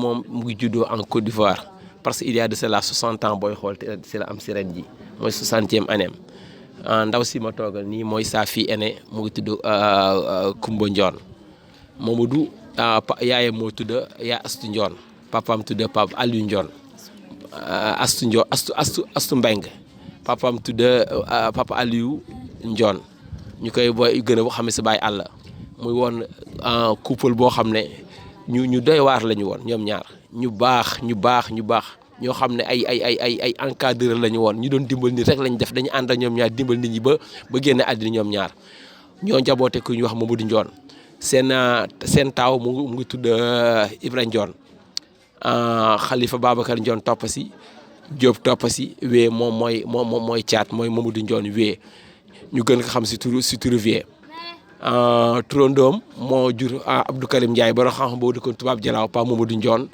moom mu ngi juddoo en Côte d'Ivoire parce que il y a de cela 60 ans booy xool te si la am si ren ji mooy 60e année ndaw si ma toogal nii mooy sa fille aînée mu ngi tudd Kumba Ndione Mamadou yaayam moo tudd yaa Astu Ndione papaam tudd Pape Aliou Ndione Astu Ndione Astu Mbeng papaam tudd Papa Aliou Ndione ñu koy booy gën a xam ne si baay àll muy woon couple boo xam ne ñu doy waar la ñu woon ñoom ñaar ñu baax ñoo xam ne ay encadreur la ñu woon ñu doon dimbal nit rek lañ def dañu ànd ak ñoom ñaar dimbal nit ñi ba génne àddina ñoom ñaar ñoo njaboote ku ñu wax Mamadou Ndione seen taaw mu ngi tudd Ibrahima Ndione Khalifa Babacar Ndione topp si Diop topp si wee moom mooy caat mooy Mamadou Ndione wee ñu gën ko xam si turu wee turandoom moo jur Abdou Karim Ndiaye ba xam boo dëkkoon tubaab jalaaw Pa Mamadou Ndione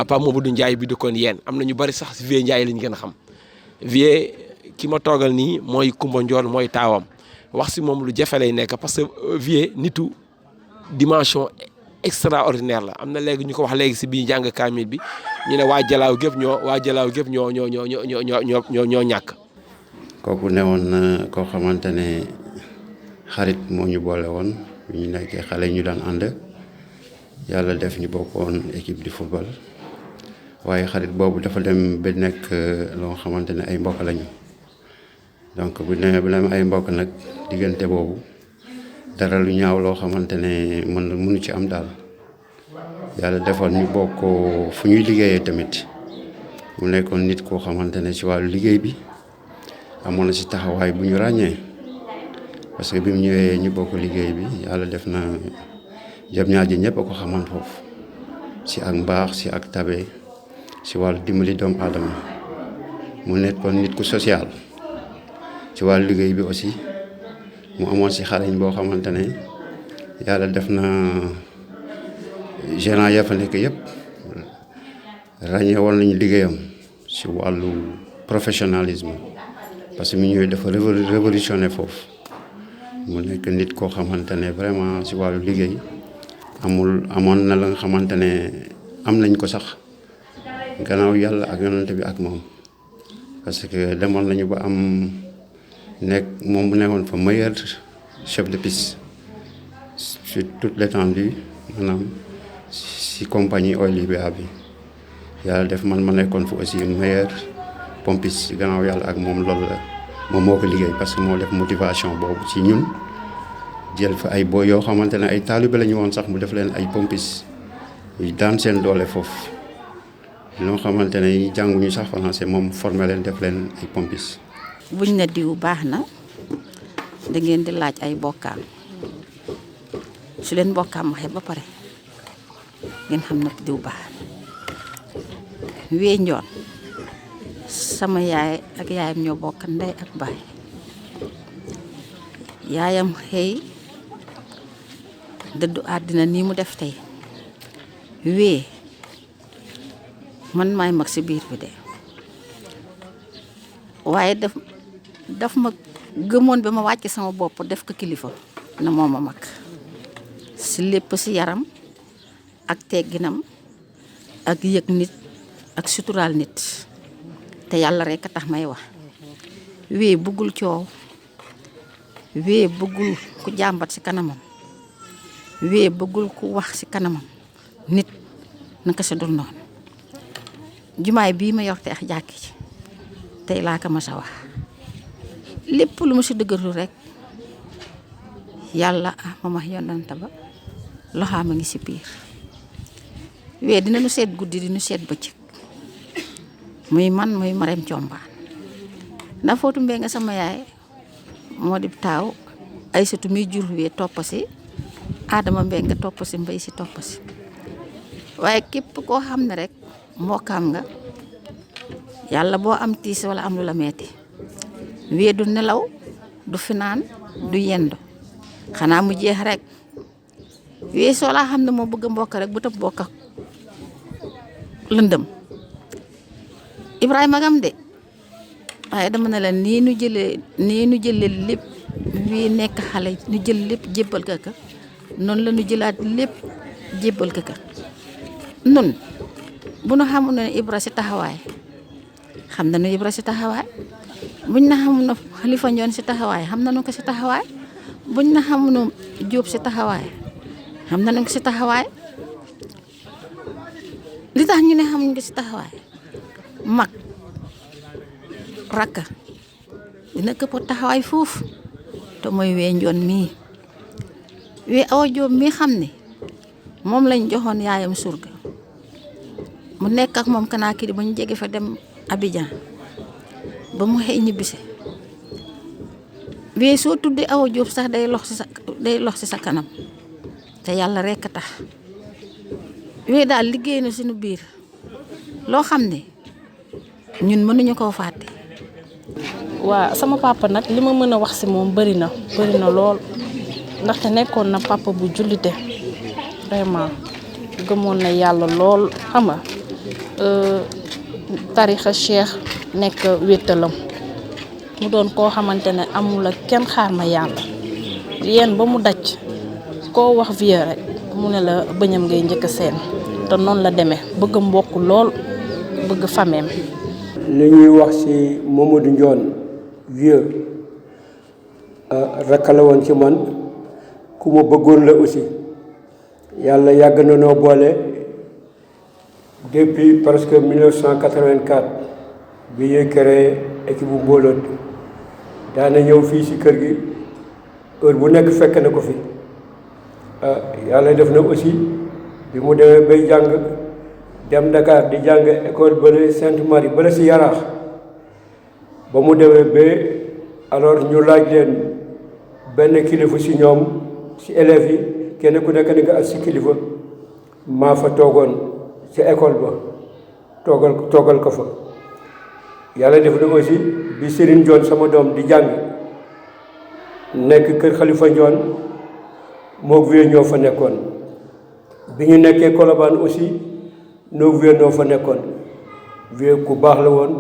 Pa Mamadou Ndiaye bi dëkkoon yeen am na ñu bari sax si Vieux Ndiaye lañu gën a xam Vieux ki ma toogal nii mooy Kumba Ndione mooy taawam wax si moom lu jafe lay nekk parce que Vieux nitu dimension extraordinaire la am na léegi ñu ko wax léegi si biir jàng kaamil bi ñu ne waa jalaaw gépp ñoo ñàkk. kooku newoon na koo xamante ne xarit moo ñu boole woon bi ñu nekkee xale ñu daan ànd yàlla def ñu bokkoon équipe di football waaye xarit boobu dafa dem ba nekk loo xamante ne ay mbokk lañu donc bu demee ba ay mbokk nag diggante boobu dara lu ñaaw loo xamante ne mënu ci am daal yàlla defoon ñu bokk fu ñuy liggéeyee tamit mu nekkoon nit koo xamante ne ci wàllu liggéey bi amoon na ci taxawaay bu ñu ràññee parce que bi mu ñëwee ñu bokk liggéey bi yàlla def na jam ñaar ji ñëpp a ko xaman foofu ci ak mbaax ci ak tabe ci wàllu dimbali doomu aadama mu nekkoon nit ku social ci wàllu liggéey bi aussi mu amoon ci xarañ boo xamante ne yàlla def na gérant ya fa nekk yëpp ràññee woon nañu liggéeyam ci wàllu professionnalisme parce que mu ñëwee dafa révolutionné foofu mu nekk nit koo xamante ne vraiment ci wàllu liggéey amoon na la nga xamante ne am nañ ko sax gannaaw yàlla ak yonante bi ak moom parce que demoon nañu ba am moom mu nekkoon fa meilleur chef de piste sur toute l'étendue maanaam ci compagnie Oil Libya bi yàlla def man ma nekkoon fa aussi meilleur pompiste gannaaw yàlla ak moom loolu la moom moo ko liggéey parce que moo def motivation boobu ci ñun jël fa ay boo yoo xamante ne ay taalibe la ñu woon sax mu def leen ay pompiste yu daan seen doole foofu loo xamante ne jànguñu sax français moom formé leen def leen ay pompiste. buñ na diw baax na da ngeen di laaj ay bokkaam su leen bokkaam waxee ba pare ngeen xam nag diw baax Wee Ndione sama yaay ak yaayam ñoo bokk ndey ak baay yaayam xëy dëddu àddina nii mu def tey Wee man maay mag si biir bi de waaye daf ma gëmoon ba ma wàcc sama bopp def ko kilifa na moo ma mag si lépp si yaram ak tegginam ak yëg nit ak suturaal nit te yàlla rek a tax may wax Wee bëggul coow Wee bëggul ku jàmbat ci kanamam Wee bëggul ku wax ci kanamam nit naka sa dul noonu jumaay bii ma yor te ak jàkki ci tey laa ko mas a wax lépp lu ma si dëgërlu rek yàlla ma wax yonante ba loxaam a ngi ci biir Wee dina nu seet guddi di nu seet bëccëg muy man muy Marème Thiombane ndax Footu Mbee nga sama yaay moo di taaw Aysatu muy jur Wee topp si Adama Mbee nga topp si Mbay si topp si waaye képp koo xam ne rek mbokkaam nga yàlla boo am tiis wala am lu la metti Wee du nelaw du finaan du yendu xanaa mu jeex rek Wee soo laa xam ne moo bëgg mbokk rek bu tëb bokk lëndëm Ibrahima gam de waaye dama ne la nii nu jëlee lépp Wee nekk xale nu jël lépp jébbal ka noonu la nu jëlaat lépp jébbal ka nun bu nu xamul ne Ibra si taxawaay xam nañu Ibra si taxawaay buñ na xamul ne Xalifa Njoon si taxawaay xam nañu ko si taxawaay buñ na xamul ne Jóob si taxawaay xam nañu ko si taxawaay li tax ñu ne xamuñ ko si taxawaay mag rakka dina këpp taxawaay foofu te mooy Wee Njoon mii Wee Awa Jóob mii xam ne moom lañ joxoon yaayam surga mu nekk ak moom Kanaakiri ba ñu jege fa dem Abidjan ba mu xëy ñibbise Wee soo tuddee Awa Jóob sax day lox ci sa kanam te yàlla rekk tax Wee daal liggéey na suñu biir loo xam ne ñun mënuñu koo fàtte. waa sama papa nag li ma mën a wax ci moom bëri na lool ndaxte nekkoon na papa bu jullite vraiment gëmoon na yàlla lool xam nga tarixa cheikh nekk wéttalam mu doon koo xamante ne amul ak kenn xaar ma yàlla yéen ba mu daj koo wax vieux rek mu ne la bëñam ngay njëkk a seen te noonu la demee bëgg mbokk lool bëgg fameem li ñuy wax ci Mamadou Ndione vieux rakk la woon ci man ku ma bëggoon la aussi yàlla yàgg na noo boole depuis presque 1984 bi ñuy créé équipe bu mbooloot daana ñëw fii ci kër gi heure bu nekk fekk na ko fi yàlla def na aussi bi mu demee bay jàng dem Dakar di jàng école bële Sainte Marie bële ci Yaraax ba mu demee ba alors ñu laaj leen benn kilifa ci ñoom ci élèves yi kenn ku nekk ni nga ak ci kilifa maa fa toogoon ci école ba toogal ko fa yàlla def na aussi bi Serigne Ndione sama doom di jàng nekk kër Xalifa Ndione moog Vieux ñoo fa nekkoon bi ñu nekkee Colobane aussi noo Vieux noo fa nekkoon Vieux ku baax la woon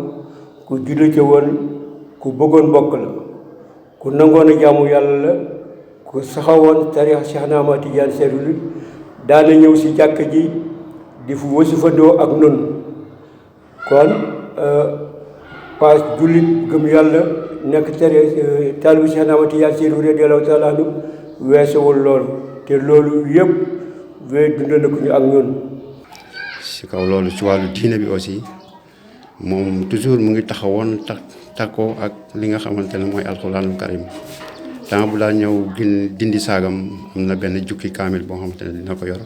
ku jullite woon ku bëggoon mbokk la ku nangoon a jaamu yàlla la ku saxawoon tarixa Cheikh Ahmad Tidiane Chérif daana ñëw ci jàkk ji di fu wasifandoo ak nun kon paas jullit gëm yàlla nekk taalibu Cheikh Ahmad Tidiane Chérif radiyallahu taala anhu weesewul loolu te loolu yëpp Vieux dund na ko ñu ak ñun. si kaw loolu ci wàllu diine bi aussi moom toujours mu ngi taxawoon takkoo ak li nga xamante ne mooy alxuraanul karim temps bu daan ñëw dindi saagam am na benn jukki kaamil boo xamante ne dina ko yor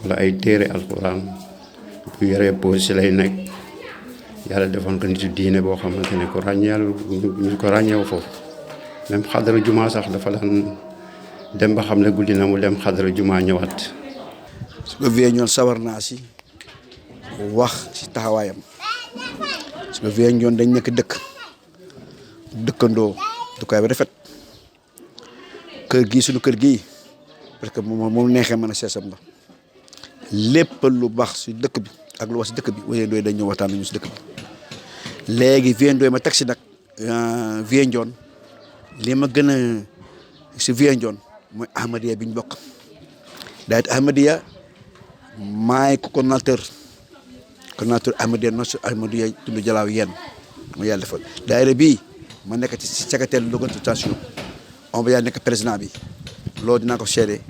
wala ay téere alxuraan bu yoree pause si lay nekk yàlla defoon ko nitu diine boo xamante ne ko ràññeewu foofu même xadara juma sax dafa daan dem ba xam ne guddi na mu dem xadara juma ñëwaat. su ko Vieux Ndione sawar naa si wax si taxawaayam su ko Vieux Ndione dañ nekk dëkkandoo dëkkaay ba rafet kër gii suñu kër gii parce que moom neexee mën a seesam la lépp lu baax si dëkk bi ak lu wax si dëkk bi Vieux Ndione dañ ñëw waxtaan nañu si dëkk bi léegi Vieux Ndione ma teg si nag Vieux Ndione li ma gën a si Vieux Ndione mooy Ahmadiyya bi ñu bokk daayit Ahmadiyya maay coordonnateur Ahmadiyya non Ahmadiyya tund Jalaaw yéen ma yàlla defal daayira bii ma nekk ci secrétaire d'organisation on va yaa nekk président bi loolu dinaa ko seede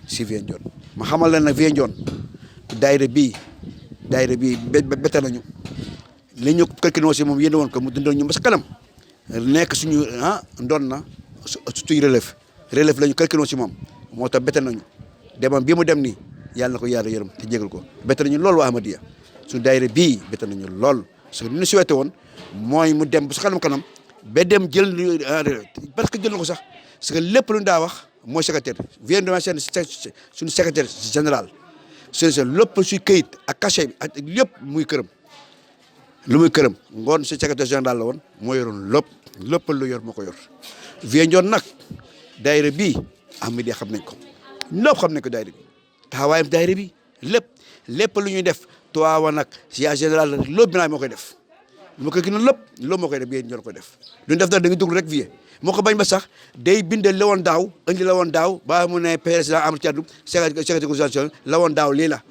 si Vieux Ndione ma xamal leen nag Vieux Ndione daayira bii bette nañu li ñu calculé aussi moom yéen woon ko mu dundal ñu ba sa kanam nekk suñu ndoon na surtout relève la ñu calculé si moom moo tax bette nañu demam bii mu dem nii yàlla na ko yàlla yërëm te jégal ko bette nañu lool waa Ahmadiyya suñu daayira bii bette nañu lool parce que li ñu souhaité woon mooy mu dem ba sa kanam ba dem jël parce que jël na ko sax parce que lépp lu ñu daa wax mooy secrétaire Vieux Ndione suñu secrétaire général lépp suy këyit ak cachet bi ak lépp muy këram lu muy këram ngoon si secrétaire général la woon moo yoroon lépp lu yor moo ko yor Vieux Ndione nag daayira bii Ahmadiyya xam nañ ko lépp xam nañ ko daayira bi taxawaayam daayira bi lépp lu ñuy def tuwaawa nag si général loolu binaay moo koy def lu ma koy gën a loolu moo koy def Vieux Ndione ko def duñ def dara da nga dugg rek Vieux moo ko bañ ba sax day binde la woon daaw indi la woon daaw ba mu ne président Amadou Thiadou secrétaire d'organisation la woon daaw lii la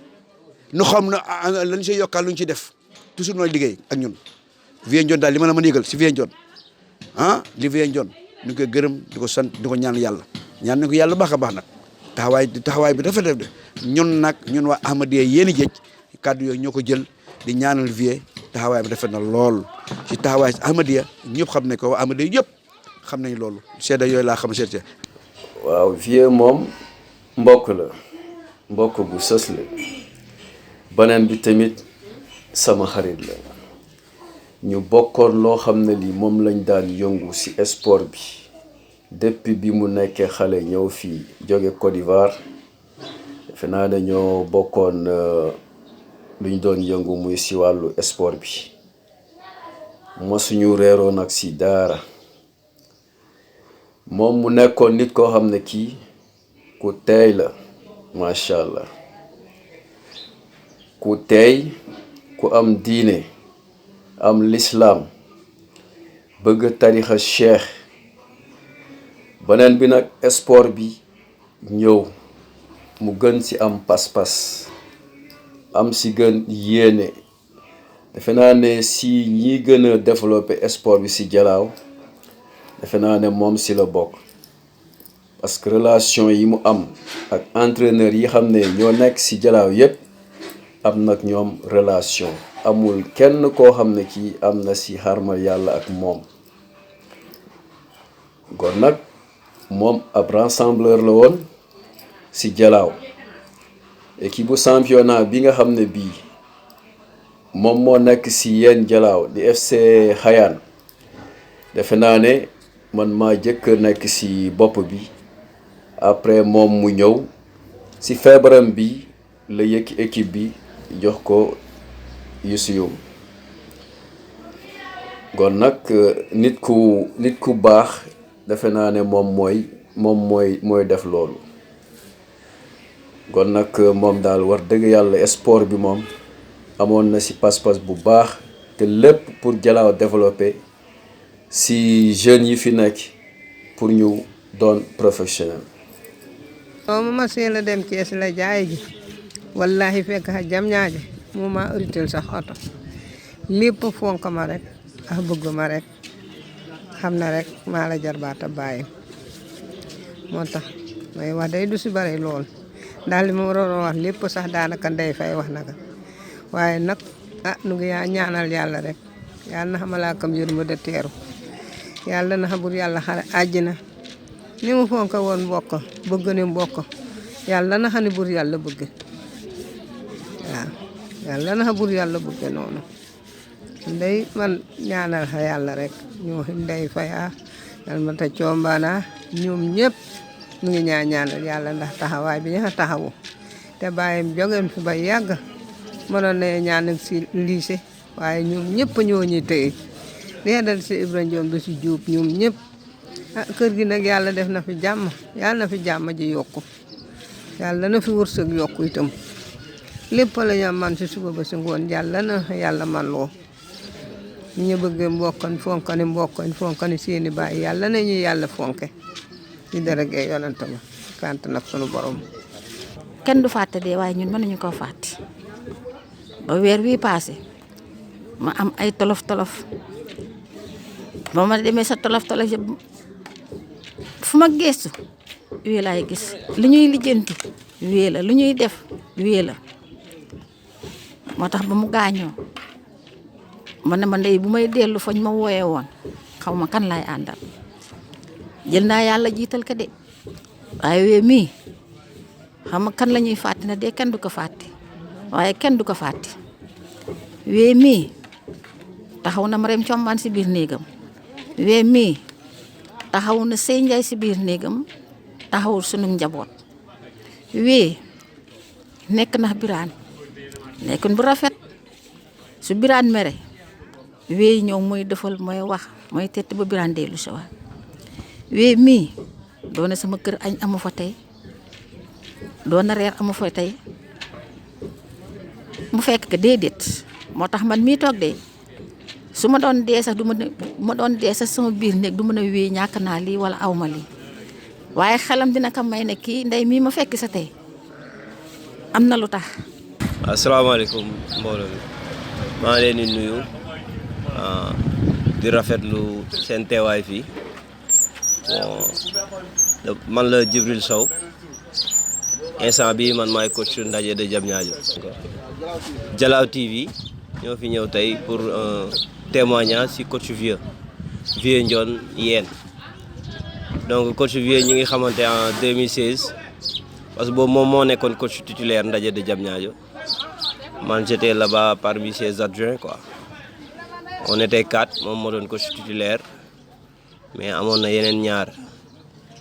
nu xam na lañ siy yokkaal lu ñu ci def toujours nooy liggéey ak ñun Vieux Ndione daal li ma la mën a yëgal si Vieux Ndione li Vieux Ndione ñu koy gërëm di ko sant di ko ñaan yàlla ñaan nañ ko yàlla baax a baax nag taxawaay bi dafa def de ñun nag ñun waa Ahmadiyya Yéeni Géej kàddu yooyu ñoo ko jël di ñaanal Vieux taxawaay bi rafet na lool si taxawaay Ahmadiyya ñëpp xam ne ko waa Ahmadiyya yëpp xam nañ loolu seeda yooyu laa xam seet. waaw Vieux moom mbokk la mbokk bu sës la beneen bi tamit sama xarit la ñu bokkoon loo xam ne lii moom lañ daan yëngu ci sport bi depuis bi mu nekkee xale ñëw fii jóge Côte d'Ivoire defe naa dañoo bokkoon lu ñu doon yëngu muy ci wàllu sport bi mosuñu réeroo nag ci daara moom mu nekkoon nit koo xam ne kii ku teey la macha allah ku teey ku am diine am lislaam bëgg tarixa cheikh beneen bi nag sport bi ñëw mu gën ci am pas-pas am ci gën yéene defe naa ne si ñi gën a développé sport bi ci Jalaaw defe naa ne moom ci la bokk parce que relation yi mu am ak entraîneur yi xam ne ñoo nekk ci Jalaaw yépp am nag ñoom relation amul kenn koo xam ne kii am na ci xarma yàlla ak moom kon nag moom ab rassembleur la woon ci Jalaaw équipe bu championnat bi nga xam ne bii moom moo nekk ci yeen Jalaaw di FC Xayaan defe naa ne man maa jëkk nekk ci bopp bi après moom mu ñëw ci feebaram bi la yëkki équipe bi jox ko Youssou kon nag nit ku baax defe naa ne moom mooy def loolu kon nag moom daal war dëgg yàlla sport bi moom amoon na ci pas-pas bu baax te lépp pour Jalaaw développer ci jeunes yi fi nekk pour ñu doon professionnel. mu ma seel a dem Thiès la jaay ji wallahi fekk xa jam ñaaje mu ma uritel sax oto lépp fonk ma rek ak bëgg ma rek xam na rek maa la jarbaata bàyyi moo tax may wax day du si bare lool daal li ma waroon wax lépp sax daanaka ndey fay wax naka waaye nag nu ngi yaa ñaanal yàlla rek yàlla na xamalaa kam yërmande teeru yàlla na xabur yàlla xare àjjina ni mu fonk woon mbokk bëgg ni mbokk yàlla na xam ne bur yàlla bëgg waaw yàlla na xabur yàlla bëgg noonu ndey man ñaanal xa yàlla rek ñoo ndey faya yàlla ma ta coombaana ñoom ñëpp ñu ngi ñaanal yàlla ndax taxawaay bi ñu taxawu te bàyyim jógeen fi ba yàgg mënoon na ñaan si lycée waaye ñoom ñëpp ñoo ñuy tëye dee dal si Ibrahima Diom bi si Diop ñoom ñëpp kër gi nag yàlla def na fi jàmm yàlla na fi jàmm ji yokku yàlla na fi wërsëg yokku itam lépp la ñu man si suba ba si ngoon yàlla na yàlla man loo ñu bëgg mbokkan fonkani mbokkan fonkani seeni baay yàlla na ñu yàlla fonke ci dërëgee yonante ma kant nag sunu borom kenn du fàtte dee waaye ñun mënuñu koo fàtte ba weer wii paase ma am ay tolof ba ma demee sa tolof fu ma geestu wii laay gis li ñuy lijjanti wii la lu ñuy def wii la moo tax ba mu gaañoo ma ne ma ndey bu may dellu fañ ma wooyee woon xaw ma kan laay àndal jël naa yàlla jiital ka de waaye wee mii xam nga kan la ñuy fàtte na de kenn du ko fàtte waaye kenn du ko fàtte wee mii taxaw na Marème Thiombane si biir néegam wee mii taxaw na Sey Ndiaye si biir néegam taxawul sunu njaboot wee nekk na Birane nekkin bu rafet su Birane mere wee ñëw mooy defal mooy wax mooy tett ba Birane dellu si waat wee mii doona sama kër añ amu fa tey doona reer amu fa tey mu fekk que déedéet moo tax man mii toog de su ma doon dee sax ma doon dee sax sama biir néeg du mën a wéy ñàkk naa lii wala aw ma lii waaye xelam dina ko may ne kii ndey mii ma fekk sa tey am na lu tax asalaamaaleykum mbooloo mi maa ngi leen di nuyu di rafetlu seen teewaay fii bon man la Djibril Sow instant bi man maay coach ndaje de Diamniadio Dialaw TV ñoo fi ñëw tey pour témoignage ci coach Vieux Ndione Yène donc coach Vieux ñi ngi xamante en 2016 parce que boobu moom moo nekkoon coach titulaire ndaje de Diamniadio man j'étais là-bas parmi ses adjoints quoi on était 4 moom moo doon coach titulaire mais amoon na yeneen ñaar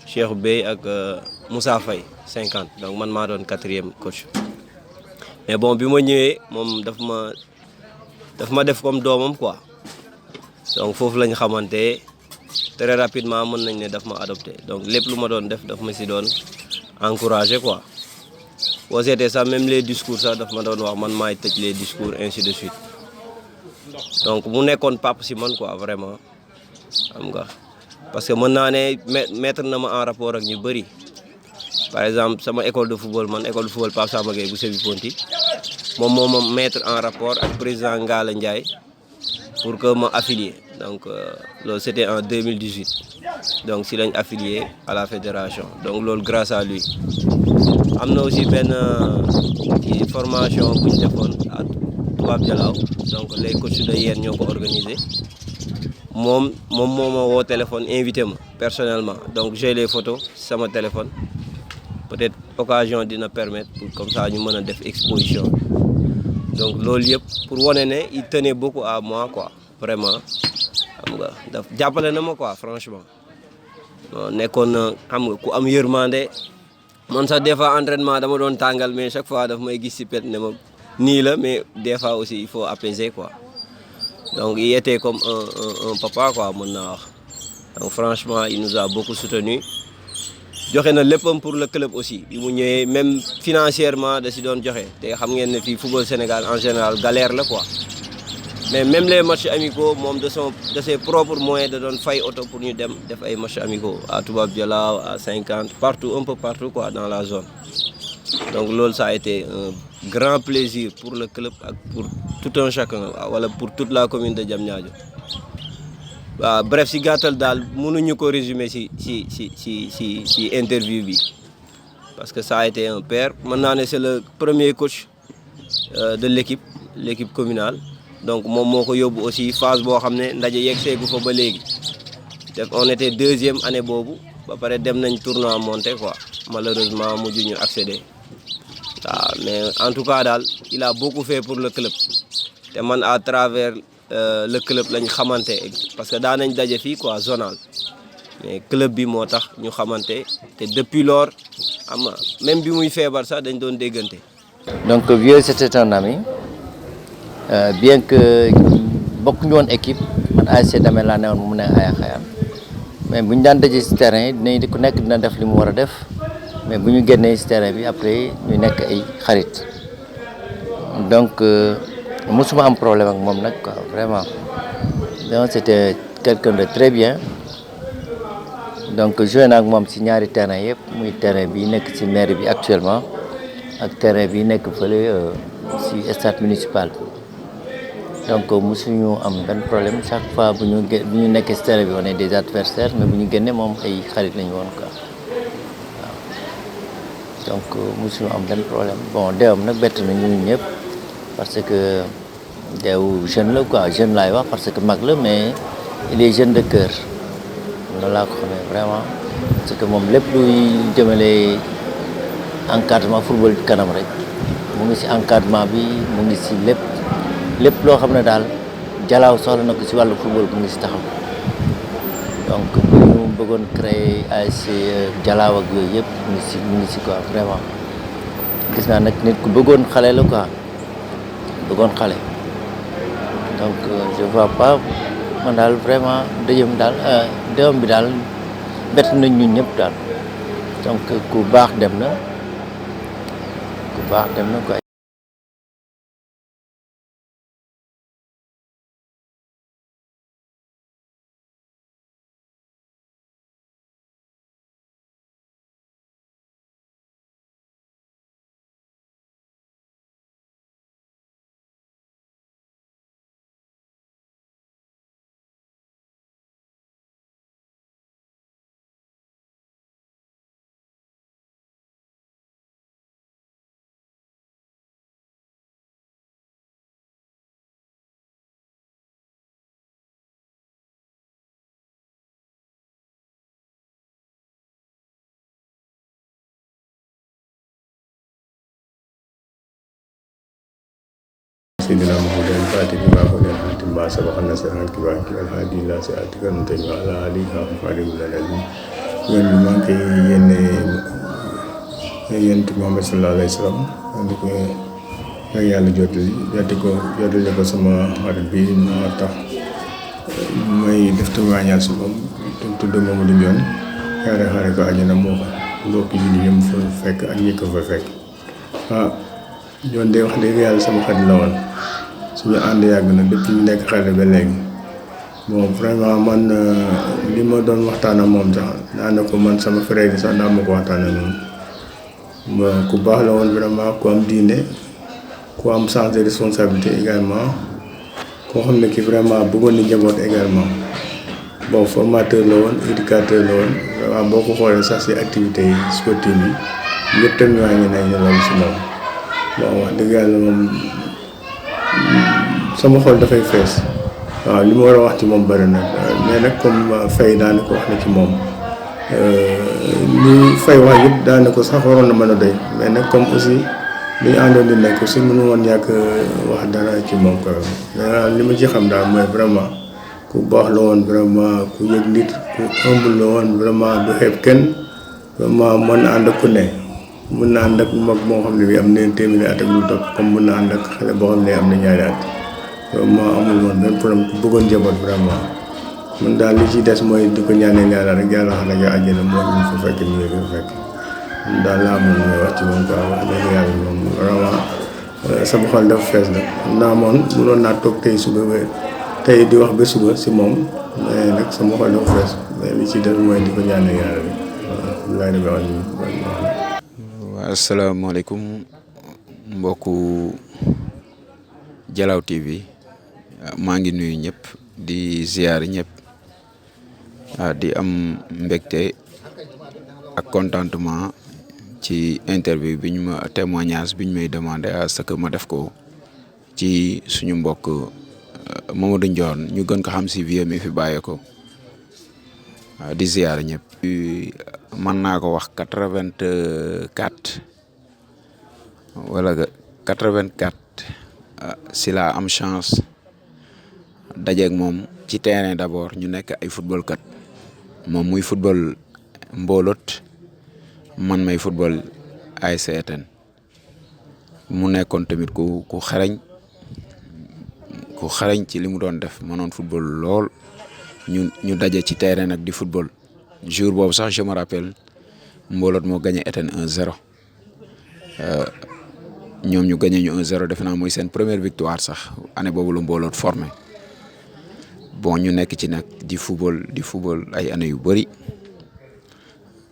Cheikh Bey ak Moussa Faye 50 donc man maa doon 4e coach mais bon bi ma ñëwee moom daf ma def comme doomam quoi donc foofu lañ xamante très rapidement mën nañ ne daf ma adopté donc lépp lu ma doon def daf ma si doon encouragé quoi boo seetee sax même les discours sax daf ma doon wax man maay tëj les discours ainsi de suite donc mu nekkoon pap si man quoi vraiment xam nga parce que mën naa ne mettre na ma en rapport ak ñu bëri par exemple sama école de football man école de football Pape Samba Gueye bu Sébi Ponti moom moo ma mettre en rapport ak président Ngala Ndiaye pour que ma affilié donc loolu c'était en 2018 donc si lañ affilié à la fédération donc loolu grâce à lui am na aussi benn formation bu ñu defoon à Toubab Dialaw donc les coachs de Yène ñoo ko organisé moom moo ma woo téléphone invité ma personnellement donc j'ai les photos sama téléphone peut-être occasion dina permettre pour comme ça ñu mën a def exposition donc loolu yëpp pour wane ne il tenait beaucoup à moi quoi vraiment xam nga daf jàppale na ma quoi franchement nekkoon na xam nga ku am yërmande man sax des fois entraînement dama doon tàngal mais chaque fois daf may gis si pet ne ma nii la mais des fois aussi il faut apaiser quoi donc il était comme un papa quoi mën naa wax donc franchement il nous a beaucoup soutenu joxe na léppam pour le club aussi bi mu ñëwee même financièrement da si doon joxe te xam ngeen ne fii football Sénégal en général galère la quoi mais même les matchs amicaux moom de ses propres moyens da doon fay oto pour ñu dem def ay matchs amicaux à Toubab Dialaw à 50 partout un peu partout quoi dans la zone donc loolu ça a été un grand plaisir pour le club ak pour tout un chacun wala pour toute la commune de Diamniadio waaw bref si gàttal daal mënuñu ko résumer si interview bi parce que ça a été un père mën naa ne c'est le premier coach de l'équipe communale donc moom moo ko yóbbu aussi phase boo xam ne ndaje yegg seegu fa ba léegi def on était 2e année boobu ba pare dem nañ tournoi monté quoi malheureusement mujj ñu accéder waaw mais en tout cas daal il a beaucoup fait pour le club te man à travers le club lañ xamante parce que daan nañ daje fii quoi zonal mais club bi moo tax ñu xamante te depuis lors am même bi muy feebar sax dañ doon déggante. donc Vieux c'était un ami bien que bokkuñu woon équipe man ASC Damel laa newoon mu ne Aya Xayaan mais bu ñu daan daje ci terrain yi dinañ ku nekk dina def li mu war a def mais bu ñu génnee ci terrain bi après ñu nekk ay xarit donc mosuma am problème ak moom nag quoi vraiment donc c'était quelqu'un de très bien donc joué naa ak moom ci ñaari terrain yëpp muy terrain bi nekk ci mairie bi actuellement ak terrain bi nekk fële ci stade municipal donc mosuñu am benn problème chaque fois bu ñu nekkee ci terrain bi on est des adversaires mais bu ñu génnee moom ay xarit lañu woon quoi waaw donc mosuñu am benn problème bon deewam nag bett na ñun ñëpp parce que deewu jeune la quoi jeune laay wax parce que mag la mais il est jeune de cœur loolu laa ko xamee vraiment parce que moom lépp luy jëmale encadrement football kanam rek mu ngi ci encadrement bi mu ngi ci lépp loo xam ne daal Dialaw soxla na ko ci wàllu football mu ngi ci taxaw donc bu ñu bëggoon créer ASC Dialaw ak yooyu yëpp mu ngi ci quoi vraiment gis naa nag nit ku bëggoon xale la quoi bëggoon xale donc je vois pas man daal vraiment dëjëm bi daal bett nañ ñun ñëpp daal donc ku baax dem na quoi. سيدنا محمد الفاتح لما كنا نحتم ما سبقنا سرنا الكبار الهادي إلى صراطك المستقيم وعلى آله حق قدره العظيم yéen maa ngi koy yéen Muhammad sallallahu alayhi wa sallam di ko yàlla jotali ko sama xarit bi moo tax may def témoignage si moom tudd Mamadou Ndione yàlla xaare ko àjjana moo mbokk yi ñoom fa fekk ak ñi ko fa fekk Ndione de wax dëgg yàlla sama xarit la woon suñu ànd yàgg na depuis ñu nekk xale ba léegi bon vraiment man li ma doon waxtaan ak moom sax daanaka man sama frère yi sax daa ma ko waxtaan ak moom ku baax la woon vraiment ku am diine ku am sens de responsabilité également koo xam ne ki vraiment bëggoon na njaboot également bon formateur la woon éducateur la woon vraiment boo ko xoolee sax si activités yi sportives yi yëpp tamit waa ngi nañ loolu si moom bon wax dëgg yàlla moom sama xol dafay fees waaw li ma war a wax ci moom bëri na mais nag comme Faye daanaka wax na ci moom li Faye wax yëpp daanaka sax waroon na mën a doy mais nag comme aussi li ñu àndoon di nekk si mënu woon ñàkk wax dara ci moom quoi mais li ma ci xam daal mooy vraiment ku baax la woon vraiment ku yëg nit ku humble la woon vraiment du xeeb kenn vraiment mën na ànd ak ku ne mën na ànd ak mag moo xam ne bi am na téeméeri at ak lu topp comme mën na ànd ak xale boo xam ne am na ñaari at vraiment amul woon benn problème ku bëggoon njaboot vraiment man daal li ci des mooy di ko ñaanal yàlla rek yàlla xam ne àjjana moo ñu fa fekk ñu ngi fekk daal laa amoon mooy wax ci moom quoi wax dëgg yàlla moom vraiment sama xol dafa fees la naa moon mënoon naa toog tey suba ba tey di wax ba suba si moom mais nag sama xol dafa fees mais li ci des mooy di ko ñaanal yàlla rek laay demee wax waaw asalaamaaleykum mbokku Dialaw TV maa ngi nuyu ñëpp di ziar ñëpp di am mbégte ak contentement ci interview bi ñu ma témoignage bi ñu may demandé à ce que ma def ko ci suñu mbokk Mamadou Ndione ñu gën ko xam si vieux mi fi bàyyee ko di ziar ñëpp. mën naa ko wax 84 wala 84 si laa am chance dajeeg moom ci terrain d'abord ñu nekk ay football kat moom muy football mboolot man may football ASC Eten mu nekkoon tamit ku xarañ ci li mu doon def mënoon football lool ñu daje ci terrain nag di football jour boobu sax je me rappelle mboolot moo gagné Eten 1-0 ñoom ñu gagné ñu 1-0 defe naa mooy seen première victoire sax année boobu la mbooloot formé bon ñu nekk ci nag di football ay année yu bëri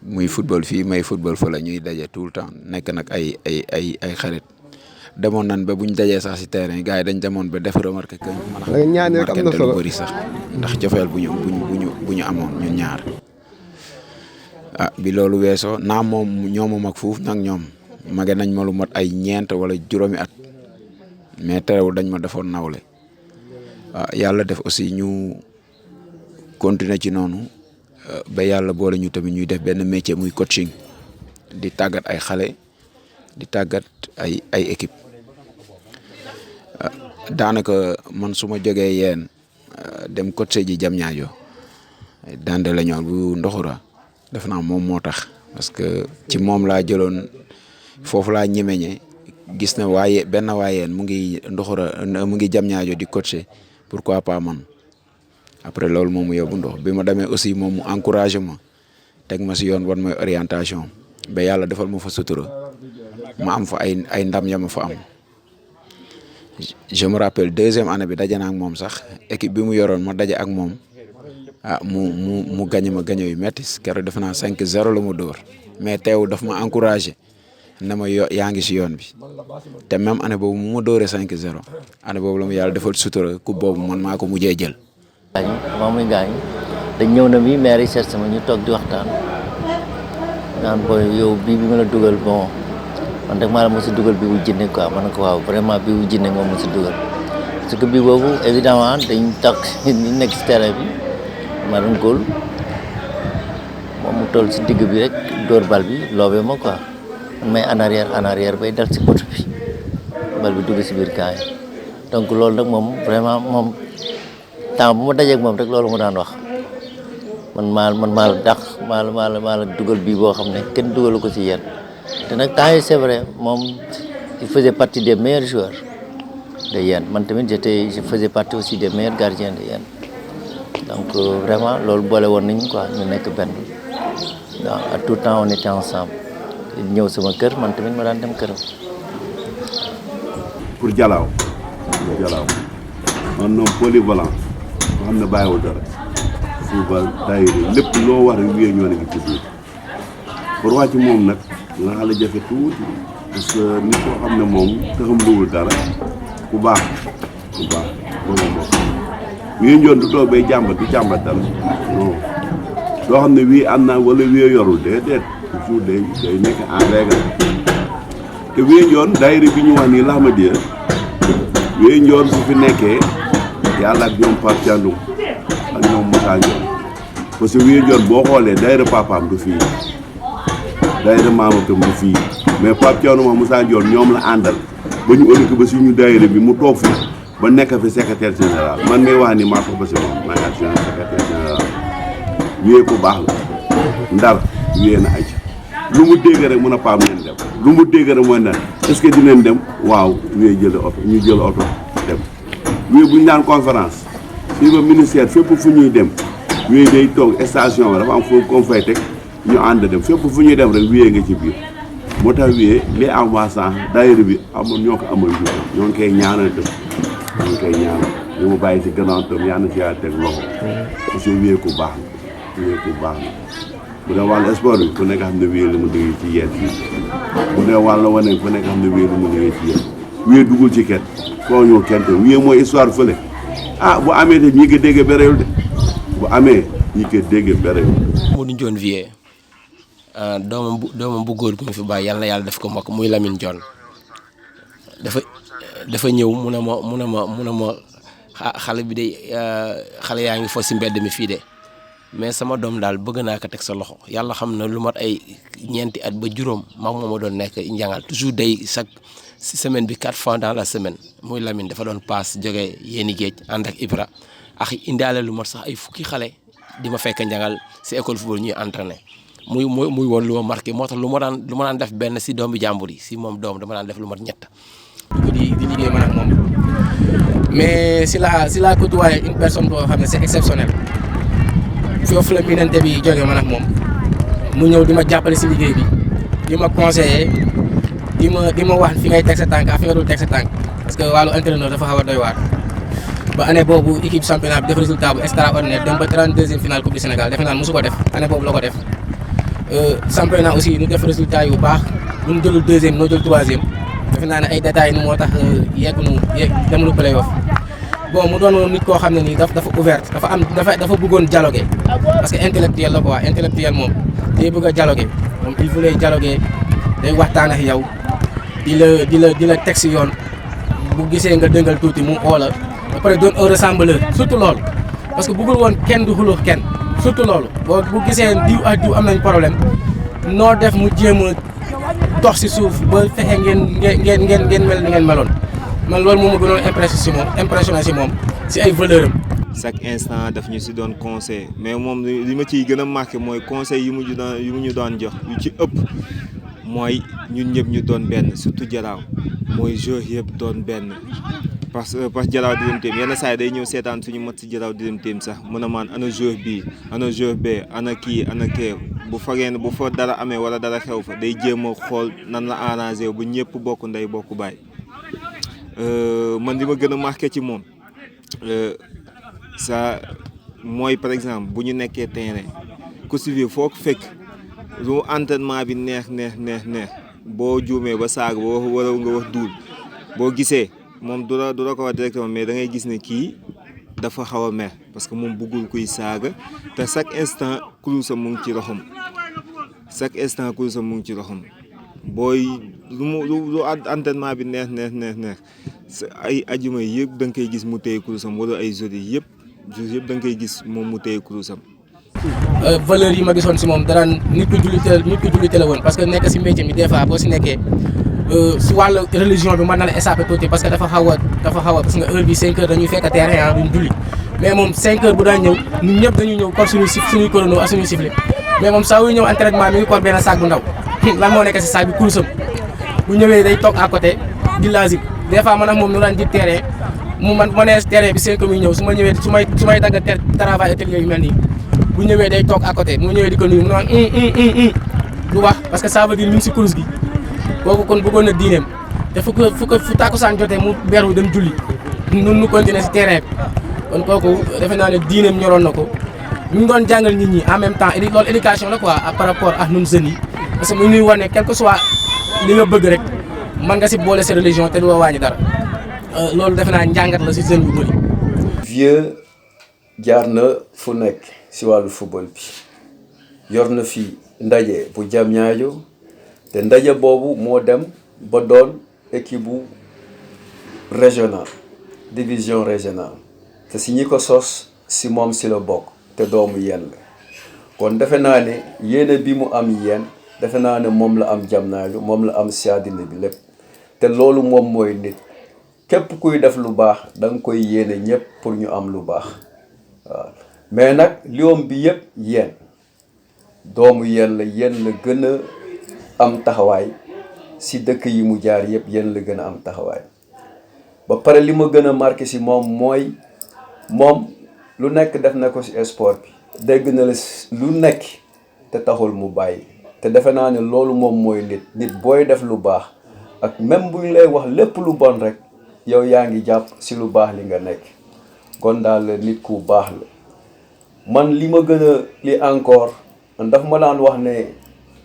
muy football fii may football fa la ñuy daje tout le temps nekk nag ay xarit demoon nañ ba buñ dajee sax si terrain gars yi dañ demoon ba def remarque que mën a marqué lu bëri sax ndax jofeel bu ñu amoon ñun ñaar bi loolu weesoo naa moom ñooma mag fuuf nag ñoom mage nañ ma lu mat ay ñeent wala juróomi at mais terewul dañ ma defoon nawle yàlla def aussi ñu continuer ci noonu ba yàlla boole ñu tamit ñuy def benn métier muy coaching di tàggat ay xale di tàggat ay équipe daanaka man su ma jógee yeen dem coacher ji Diamniadio Dande la ñoon bu Ndoxura def naa moom moo tax parce que ci moom laa jëloon foofu laa ñemeñe gis na benn waayeen mu ngi Ndoxura mu ngi Diamniadio di coacher pourquoi pas man après loolu moom mu yóbbu ndox bi ma demee aussi moom mu encouragé ma teg ma si yoon wan mooy orientation ba yàlla defal ma fa sutura ma am fa ay ndam ya ma fa am je me rappelle deuxième année bi daje naa ak moom sax équipe bi mu yoroon ma daje ak moom mu gañe ma gañe yu métti keroog defe naa 5-0 la ma dóor mais teew daf ma encouragé ne ma yaa ngi si yoon bi te même année boobu mu ma dóoree 5-0 année boobu la ma yàlla defal sutura coupe boobu man maa ko mujjee jël. moom muy gaañ dañ ñëw na mi maire yi seet sama ñu toog di waxtaan naan booy yow bii bi ma la dugal bon man rek maa la mos a dugal bii wu jinne quoi man ko waaw vraiment bii wu jinne nga mos a dugal parce que bii boobu évidemment dañ toog ñu nekk si terrain bi ma doon góol moom mu toll si digg bi rek dóor bal bi loobee ma quoi man may en arrière bay dal si poto bi bal bi dugg si biir kaa yi donc loolu nag moom vraiment moom temps bu ma dajeeg moom rek loolu mu daan wax man maa la dàq maa la dugal bii boo xam ne kenn dugalu ko ci yéen te nag temps yi c'est vrai moom il faisait partie des meilleurs joueurs de yéen man tamit je faisais partie aussi des meilleurs gardiens de yéen donc vraiment loolu boole woon nañu quoi ñu nekk benn waaw à tout temps on était ensemble ñëw sama kër man tamit ma daan dem këram. pour Jalaaw man noonu polyvalent nga xam ne bàyyiwul dara football daayira lépp loo war a wéy ñoo nekk ci biir pour wàcc moom nag nga xale jafe tuuti parce que nit koo xam ne moom taxam luwul dara ku baax boobu moom wéy njoon du toog bay jàmbat dara non loo xam ne wii am na wala wii yorul déedéet toujours day nekk en règle te wéy njoon daayira bi ñu wax nii Lahmadiya wéy njoon su fi nekkee yàlla ak ñoom Pape Thiandoum ak ñoom Moussa Ndione parce que wéy njoon boo xoolee daayira papaam du fii daayira maamam tam du fii mais Pape Thiandoum ak Moussa Ndione ñoom la àndal ba ñu ëllëg ba suñu daayira bi mu toog fi ba nekk fi secrétaire général man ngay wax ni maa ko ba si moom maa ngi actionné secrétaire général wéy ko baax la ndar wéy na aj lu mu dégg rek mun a paam leen dem lu mu dégg rek mooy na est-ce que dinañ dem waaw wéy jël oto ñu jël oto dem wéy bu ñu daan conférence fii ba ministère fépp fu ñuy dem wéy day toog station dafa am foofu comme fay teg ñu ànd dem fépp fu ñuy dem rek wéy nga ci biir moo tax wéy li am waa sànq daayira bi amul ñoo ko amal ju ñoo ngi koy ñaanal dem ñoo ngi koy ñaanal li mu bàyyi ci gannaaw tam yaa na ci yaa teg loxo parce que wéy ku baax na wéy ku baax na bu dee wàllu sport bi ku nekk xam ne wéy lu mu liggéey ci yéen fii bu dee wàllu wane ku nekk xam ne wéy lu mu liggéey ci yéen wéy dugul ci kenn koo ñëw kenn te wéy mooy histoire fële bu amee te ñi ko dégg berewul de bu amee ñi ko dégg berewul. Modou Ndione Vieux doomam bu góor bu mu fi bàyyi yàlla na yàlla def ko mbokk muy Lamine Ndione dafa ñëw mu ne ma xale bi de xale yaa ngi fo si mbedd mi fii de mais sama doom daal bëgg naa ko teg sa loxo yàlla xam na lu mat ay ñeenti at ba juróom mag moom ma doon nekk njàngal toujours day chaque semaine bi 4 fois dans la semaine muy Lamine dafa doon paas jógee yéeni géej ànd ak Ibra ak indaale lu mat sax ay fukki xale di ma fekk njàngal si école football ñuy entraîné muy woon lu ma marqué moo tax lu ma daan def benn si doomi jàmbur yi si moom doom dama daan def lu mat ñett. di liggéey man ak moom mais si la côtoyé une personne boo xam ne c'est exceptionnel foofu la miinante bi jógee man ak moom mu ñëw di ma jàppale si liggéey bi di ma conseiller di ma wax fi ngay teg sa tànk ak fi nga dul teg sa tànk parce que wàllu entraîneur dafa xaw a doy waar. ba année boobu équipe championnat bi def résultat bu extraordinaire dem ba 32e finale coupe du Sénégal defe naa mosu ko def année boobu la ko def championnat aussi ñu def résultat yu baax bu ñu jëlul 2e noo jël 3e defe naa ne ay détails nu moo tax demul play-off bon mu doon nit koo xam ne nii dafa ouverte dafa bëggoon dialoguer parce que intellectuel la quoi intellectuel moom day bëgg a dialoguer moom il voulait dialoguer day waxtaan ak yow di la teg si yoon bu gisee nga dëngal tuuti mu oo la ba pare doon un rassembleur surtout loolu parce que bëggul woon kenn du xuloo kenn surtout loolu bu gisee diw ak diw am nañ problème noo def mu jéem a dox si suuf ba fexe ngeen mel ni ngeen meloon man loolu moom ma gënoon impressionné si moom si ay valeur am. chaque instant daf ñu si doon conseil mais moom li ma ciy gën a marqué mooy conseil yu mu ñu doon jox yu ci ëpp mooy ñun ñëpp ñu doon benn surtout Jalaaw mooy joueur yëpp doon benn parce que Jalaaw di dem téem yenn saa yi day ñëw seetaan suñu mat si Jalaaw di dem téem sax mën a maan ana joueur bii ana joueur bee ana kii ana kee bu fa dara amee wala dara xew fa day jéem a xool nan la arrangé bu ñëpp bokk ndey bokk baay man li ma gën a marqué ci moom ça mooy par exemple bu ñu nekkee terrain ku suivre foo ko fekk lu entraînement bi neex boo juumee ba saag boo wara nga wax duul boo gisee moom du la ko wax directement mais da ngay gis ne kii dafa xaw a mer parce que moom bëggul kuy saaga te chaque instant kurusam mu ngi ci loxom booy lu entraînement bi neex ay ajuma yëpp da nga koy gis mu téye kurusam wala ay jours yëpp da nga koy gis moom mu téye kurusam. valeur yi ma gisoon si moom daraan nit ku jullite la woon parce que nekk si métier mi des fois boo si nekkee si wàllu religion bi mën na la échappé tuuti parce que dafa xaw a parce que heure bi 5 heures dañuy fekk terrain duñ julli mais moom 5 heures bu daan ñëw ñun ñëpp dañuy ñëw comme suñuy chrono ak suñuy sifflet mais moom saa wuy ñëw entraînement mi ngi kor benn sac bu ndaw lan moo nekk si sac bi kurusam bu ñëwee day toog à côté di lazim des fois man ak moom ñu daan di terrain mu man ma nee terrain bi 5 muy ñëw su ma ñëwee su may dagg travail atelier yu mel nii bu ñëwee day toog à côté mu ñëwee di ko nuyu mu naan du wax parce que ça veut dire ñu ngi si kurus gi kooku kon bëggoon na diineem te fu tàkkusaan jotee mu beru dem julli nun nu continuer si terrain bi kon kooku defe naa ne diineem ñoroon na ko ñu ngi doon jàngal nit ñi en même temps loolu éducation la quoi par rapport ak ñun jeunes yi parce que mu ñuy wane quel que soit li nga bëgg rek mën nga si boole sa religion te du la wàññi dara loolu defe naa njàngat la si jeunes yu bëri. Vieux jaar na fu nekk si wàllu football bi yor na fi ndaje bu Diamniadio te ndaje boobu moo dem ba doon équipe bu régional division régionale te si ñi ko sos si moom si la bokk te doomu Yène la kon defe naa ne yéene bi mu am Yène defe naa ne moom la am Diamniadio moom la am si àddina bi lépp te loolu moom mooy nit képp kuy def lu baax da nga koy yéene ñëpp pour ñu am lu baax waaw mais nag liom bi yëpp Yène doomu Yène la gën a am taxawaay si dëkk yi mu jaar yëpp Yène la gën a am taxawaay ba pare li ma gën a marqué si moom mooy moom lu nekk def na ko si sport bi dégg na la lu nekk te taxul mu bàyyi te defe naa ne loolu moom mooy nit booy def lu baax ak même bu ñu lay wax lépp lu bon rek yow yaa ngi jàpp si lu baax li nga nekk kon daal nit ku baax la man li ma gën a li encore daf ma daan wax ne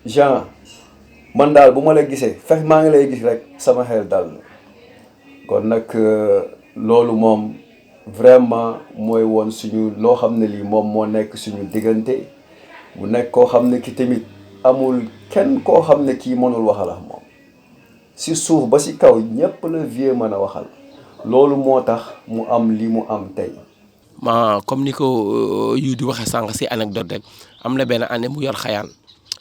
Jean man daal bu ma la gisee fekk maa ngi lay gis rek sama xel dal na kon nag loolu moom vraiment mooy woon suñu loo xam ne lii moom moo nekk suñu diggante bu nekk koo xam ne ki tamit amul kenn koo xam ne kii mënul waxal ak moom si suuf ba si kaw ñépp la Vieux mën a waxal loolu moo tax mu am li mu am tey. comme ni ko yu di waxee sànq si anecdote rek am na benn année mu yor xayaan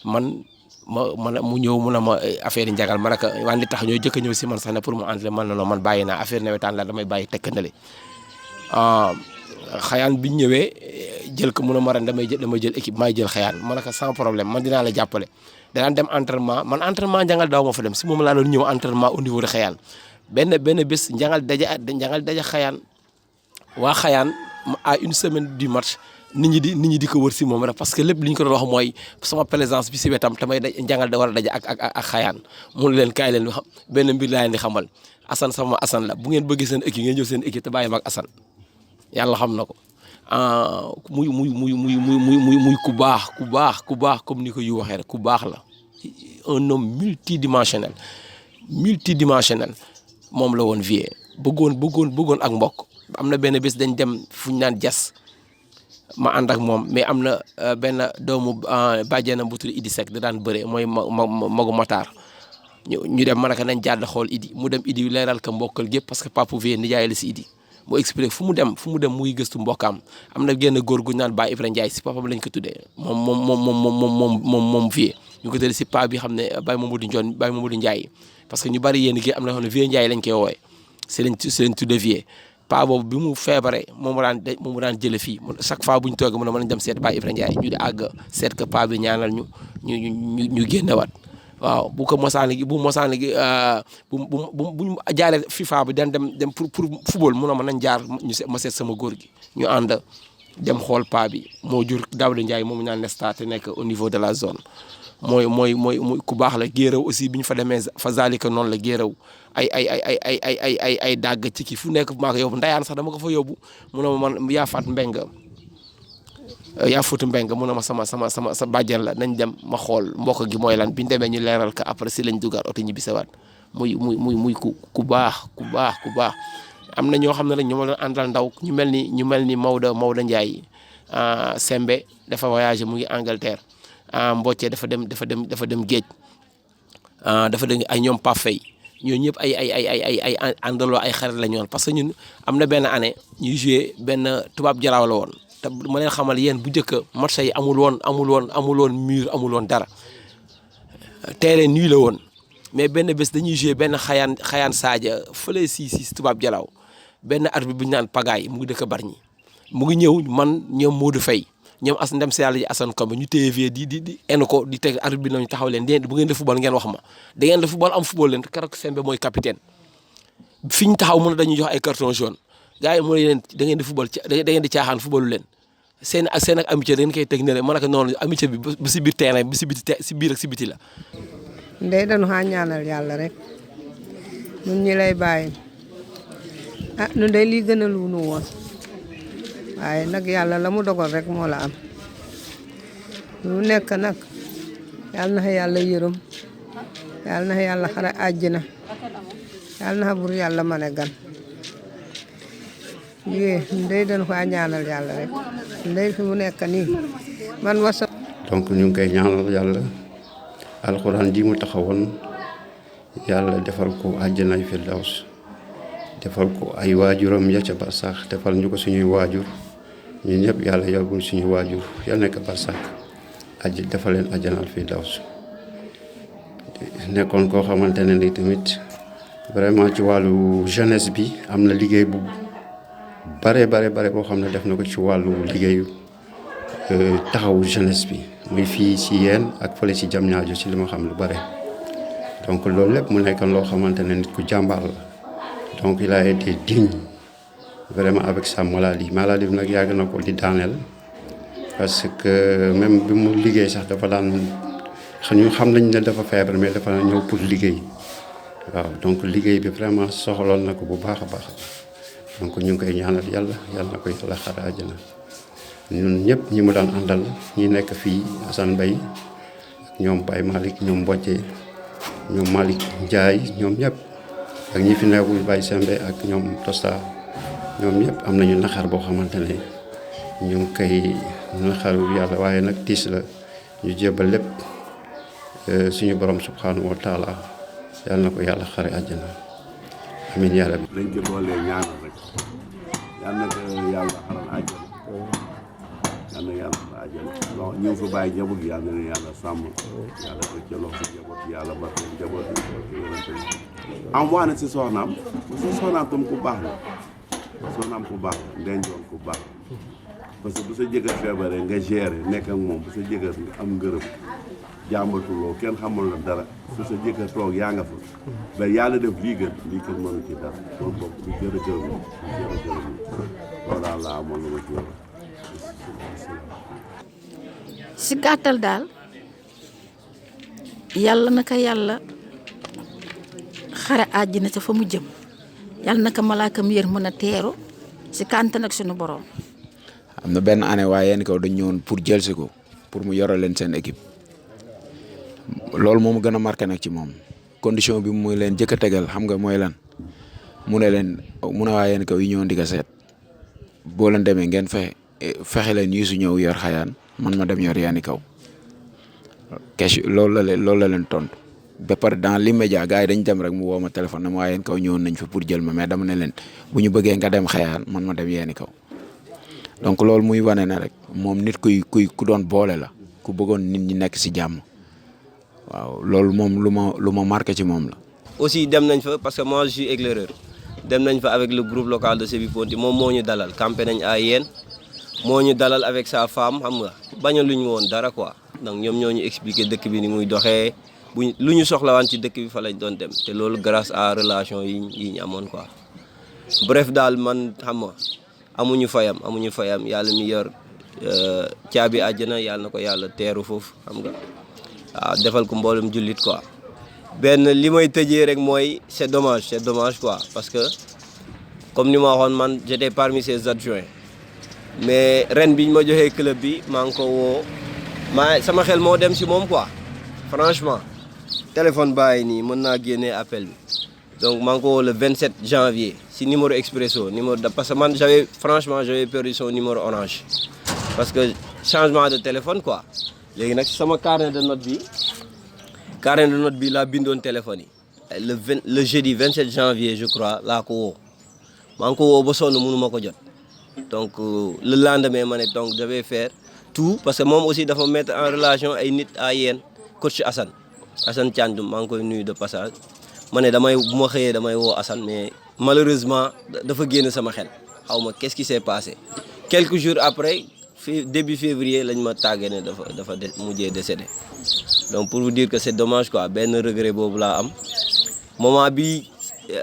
man mu ñëw mu ne ma affaire yi njagal ma ne ko waan li tax ñoo jëkk a ñëw si man sax ne pour mu entrer man non man bàyyi naa affaire nawetaan la damay bàyyi tekkandale xayaan bi ñu ñëwee jël ko mu ne ma ren damay jël équipe maay jël xayaan ma ne ko sans problème man dinaa la jàppale. danaan dem entraînement man entraînement njangal daaw ma fa dem si moom laa doon ñëw entraînement au niveau de xayaan benn bés njangal daja xayaan waa xayaan à une semaine du match nit ñi di ko wër si moom rek parce que lépp li ñu ko doon wax mooy sama présence bi si wetam tamay njangal da war a daje ak xayaan mu ne leen kaay leen xam benn mbir laa leen di xamal Assane sama Assane la bu ngeen bëggee seen équipe ngeen jël seen équipe te bàyyi ma ak Assane yàlla xam na ko muy ku baax comme ni ko yu waxee rek ku baax la un homme multidimensionnel moom la woon Vieux bëggoon ak mbokk am na benn bés dañ dem fu ñu naan jas ma ànd ak moom mais am na benn doomu bàjjenam bu tudd Idi Seck da daan bëre mooy magu Matar ñu dem ma ne ko nañ jàdd xool Idi mu dem Idi leeral ko mbokkal gépp parce que papa Vieux nijaay la si Idi mu expliqué fu mu dem muy gëstu mbokkaam am na genn góor gu ñu naan Baye Ibrahima Ndiaye si papam lañ ko tuddee moom Vieux ñu ko tëddee si pa bi xam ne Baye Mamadou Ndiaye parce que ñu bari yéen gi am na xam ne Vieux Ndiaye lañ koy woowee c'est lañ tuddee Vieux pa boobu bi mu feebaree moom mu daan jële fii chaque fois bu ñu toog mu ne mën nañ dem seet Baye Ibrahima Ndiaye ñu di àgg seet que pa bi ñaanal ñu génnewaat waaw bu ñu jaaree FIFA bi dem pour football mun a mën nañ jaar ma seet sama góor gi ñu ànd dem xool pa bi moo jur Daouda Ndiaye moom ñu naan Nesta te nekk au niveau de la zone mooy ku baax la Guéréw aussi bi ñu fa demee fa zalika noonu la Guéréw ay dàgg ci kii fu nekk maa ko yóbbu ndayaan sax dama ko fa yóbbu mu ne ma man yaa fuutu mbeng mu ne ma sa bàjjen la nañ dem ma xool mbokk gi mooy lan bi ñu demee ñu leeral ka après si lañ dugaat oto ñibbi sewaat muy ku baax am na ñoo xam ne nag ñu ma doon àndal ndaw ñu mel ni Maodo Ndiaye Sembe dafa voyagé mu ngi Angleterre Mbocce dafa dem géej dafa dem ay ñoom Pafey ñooñu ñëpp ay àndaloo ay xarit la ñu woon parce que ñun am na benn année ñuy joué benn tubaab jaraaw la woon te ma leen xamal yéen bu njëkk match yi amul woon mur amul woon dara terrain nuit la woon mais benn bés dañuy joué benn xayaan Sadia fële si tubaab jalaaw benn arbitre bu ñu naan Pagaay mu ngi dëkk Bargny mu ngi ñëw man ñoom Modou Faye ñoom as ndem si yàlla ji Assane Kombe ñu téye vie di enn ko di teg arbitre bi nañu taxaw leen bu ngeen def football ngeen wax ma da ngeen def football am football leen keroog Sembe mooy capitaine fi ñu taxaw mu ne dañuy jox ay carton jaune gars yi mu ne leen da ngeen di football da ngeen di caaxaan footballu leen seen ak amitié da ngeen koy teg ne leen man ak noonu amitié bi ba si biir terrain bi si biir ak si biti la. ndey dañu xaa ñaanal yàlla rek ñun ñi lay bàyyi nu day lii gën a lu nu woon waaye nag yàlla la mu dogal rek moo la am lu nekk nag yàlla na yàlla yërëm yàlla na yàlla xare àjjana yàlla na bur yàlla mën a gan ndey dañu xaa ñaanal yàlla rek ndey fi mu nekk nii man wasa. donc ñu ngi koy ñaanal yàlla alxuraan ji mu taxawoon yàlla defal ko àjjanay firdaws defal ko ay waajuram ya ca barsax defal ñu ko suñuy waajur ñun ñëpp yàlla yóbbul suñuy waajur ya nekk barsax defal leen àjjanal firdaws nekkoon koo xamante ne ni tamit vraiment ci wàllu jeunesse bi am na liggéey bu bare boo xam ne def na ko ci wàllu liggéeyu taxawu jeunesse bi muy fii ci yéen ak fële ci Diamniadio ci li ma xam lu bare donc loolu lépp mu nekkoon loo xamante ne nit ku jàmbaar la donc il a été digne vraiment avec sa maladie bi nag yàgg na ko di daaneel parce que même bi mu liggéey sax dafa daan ñu xam nañ ne dafa feebar mais dafa ñëw pour liggéey waaw donc liggéey bi vraiment soxaloon na ko bu baax a baax donc ñu ngi koy ñaanal yàlla na ko yàlla xare àjjana ñun ñëpp ñi mu daan àndal ñi nekk fii Assane Mbaye ak ñoom Baye Malick ñoom Mbocce ñoom Malick Ndiaye ñoom ñëpp ak ñi fi nekkul Baye Sembe ak ñoom Tosta ñoom ñëpp am nañu naxar boo xamante ne ñu ngi koy naxaru yàlla waaye nag tiis la ñu jébbal lépp suñu borom subhanahu wa taala yàlla na ko yàlla xare àjjana amiin yaa rabbi. lañ ko doolee ñaanal rek yàlla na ko yàlla xaral àjjana yàlla na yàlla xaral àjjana donc ñu ngi fa bàyyi njaboot gi yàlla na yàlla sàmm yàlla ko ca loxo njaboot yàlla ba njaboot am waa na si soxnaam tam ku baax la soxnaam ku baax la ndenjoon ku baax parce que bu sa jëkkër feebaree nga gérer nekk ak moom bu sa jëkkër nga am ngërëm jàmbatuloo kenn xamul la dara su sa jëkkër toog yaa nga fa ba yàlla def lii kenn mënu ci dara kon boobu lu jërë gërëm loolu daal laa amoon lu ma ci wax si gàttal daal yàlla na ko yàlla xare àjjana ca fa mu jëm yàlla na ko malaakam yër mën a teeru si kàntan ak suñu borom. am na benn année waaye yéen kaw dañ ñëwoon pour jël si ko pour mu yore leen seen équipe loolu moom gën a marqué nag ci moom condition bi muy leen jëkk a tegal xam nga mooy lan mu ne waa yéen kaw yi ñëwoon di ko seet boo leen demee ngeen fexe leen Youssou ñëw yor xayaan man ma dem yor yaani kaw question loolu la leen tontu ba pare dans l'immédiat gars yi dañ dem rek mu woo ma téléphone na ma waa yéen kaw ñëwoon nañ fa pour jël ma mais dama ne leen bu ñu bëggee nga dem xayaan man ma dem yaani kaw donc loolu muy wane na rek moom nit ku doon boole la ku bëggoon nit ñi nekk ci jàmm waaw loolu moom lu ma marqué ci moom la. aussi dem nañ fa parce que moi je suis éclaireur dem nañ fa avec le groupe local de Sébi Ponti moom moo ñu dalal campé nañ à Yène moo ñu dalal avec sa femme xam nga bañ lu ñu woon dara quoi donc ñoom ñoo ñu expliqué dëkk bi ni muy doxee lu ñu soxlawaan ci dëkk bi fa lañ doon dem te loolu grâce à relation yi ñu amoon quoi bref daal man xam nga amuñu fayam yàlla mi yor caabi àjjana yàlla na ko yàlla teeru foofu xam nga waaw defal ko mboolum jullit quoi benn li may tëjee rek mooy c'est dommage quoi parce que comme ni ma waxoon man j'étais parmi ses adjoints mais ren biñ ma joxee club bi maa ngi ko woo sama xel moo dem si moom quoi franchement téléphone bàyyi nii mën naa génnee appel bi donc maa ngi ko woo le 27 janvier si numéro expresso parce que man j'avais perdu son numéro orange parce que changement de téléphone quoi léegi nag sama carnet de note bi laa bindoon téléphone yi le jeudi 27 janvier je crois laa ko woo maa ngi ko woo ba sonn mënu ma ko jot donc le lendemain ma ne donc je vais faire tout parce que moom aussi dafa mettre en relation ay nit à Yène coach Assane Assane Thiandoum maa ngi koy nuyu de passage ma ne bu ma xëyee damay woo Assane mais malheureusement dafa génn sama xel xaw ma qu'est-ce qui s'est passé quelques jours après début février lañ ma tàggee ne dafa mujjee décédé donc pour vous dire que c'est dommage quoi benn regret boobu laa am moment bi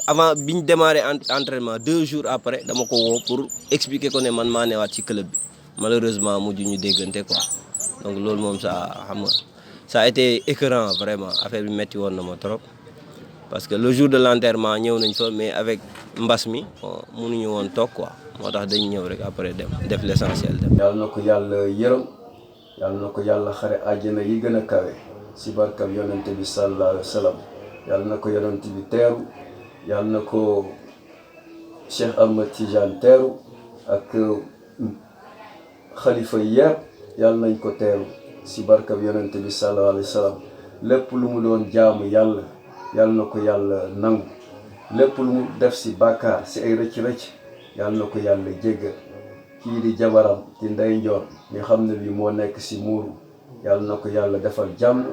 avant bi ñu démarré entraînement 2 jours après dama ko woo pour expliquer ko ne man maa newaat ci club bi malheureusement mujj ñu déggante quoi donc loolu moom ça xam nga ça a été écœurant vraiment affaire bi metti woon na ma trop parce que le jour de l'enterrement ñëw nañ fa mais avec mbas mi mënuñu woon toog quoi moo tax dañ ñëw rek après dem def l'essentiel dem. yàlla na ko yàlla yërëm yàlla na ko yàlla xare àjjana yi gën a kawe si barkam yonente bi sallallahu alayhi wa sallam yàlla na ko yonente bi teeru yàlla na ko Cheikh Ahmed Tidiane teeru ak xalifa yëpp yàlla nañ ko teeru si barkam yonente bi sallallahu alayhi wa sallam lépp lu mu doon jaamu yàlla yàlla na ko yàlla nangu lépp lu mu def si bàkkaar si ay rëcc-rëcc yàlla na ko yàlla jéggal kii di jabaram di Ndey Njoor mi xam ne bi moo nekk si muuru yàlla na ko yàlla defal jàmm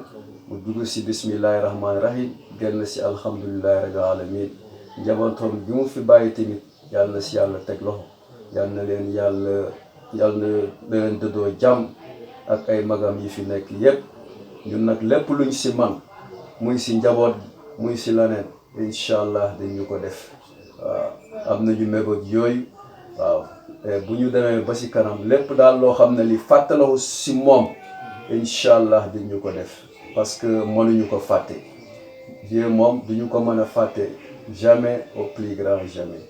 mu dugg si bismillahi rahmaani rahim génn si alhamdulillahi rabbil alamin njabootam bi mu fi bàyyi tamit yàlla na si yàlla teg loxo yàlla na leen dëddoo jàmm ak ay magam yi fi nekk yépp ñun nag lépp luñ si man muy si njaboot muy si leneen incha allah dañu ko def waaw am nañu mébét yooyu waaw bu ñu demee ba si kanam lépp daal loo xam ne li fàttalahu si moom incha allah dañu ko def parce que mënuñu ko fàtte vieux moom duñu ko mën a fàtte jamais au plus grand jamais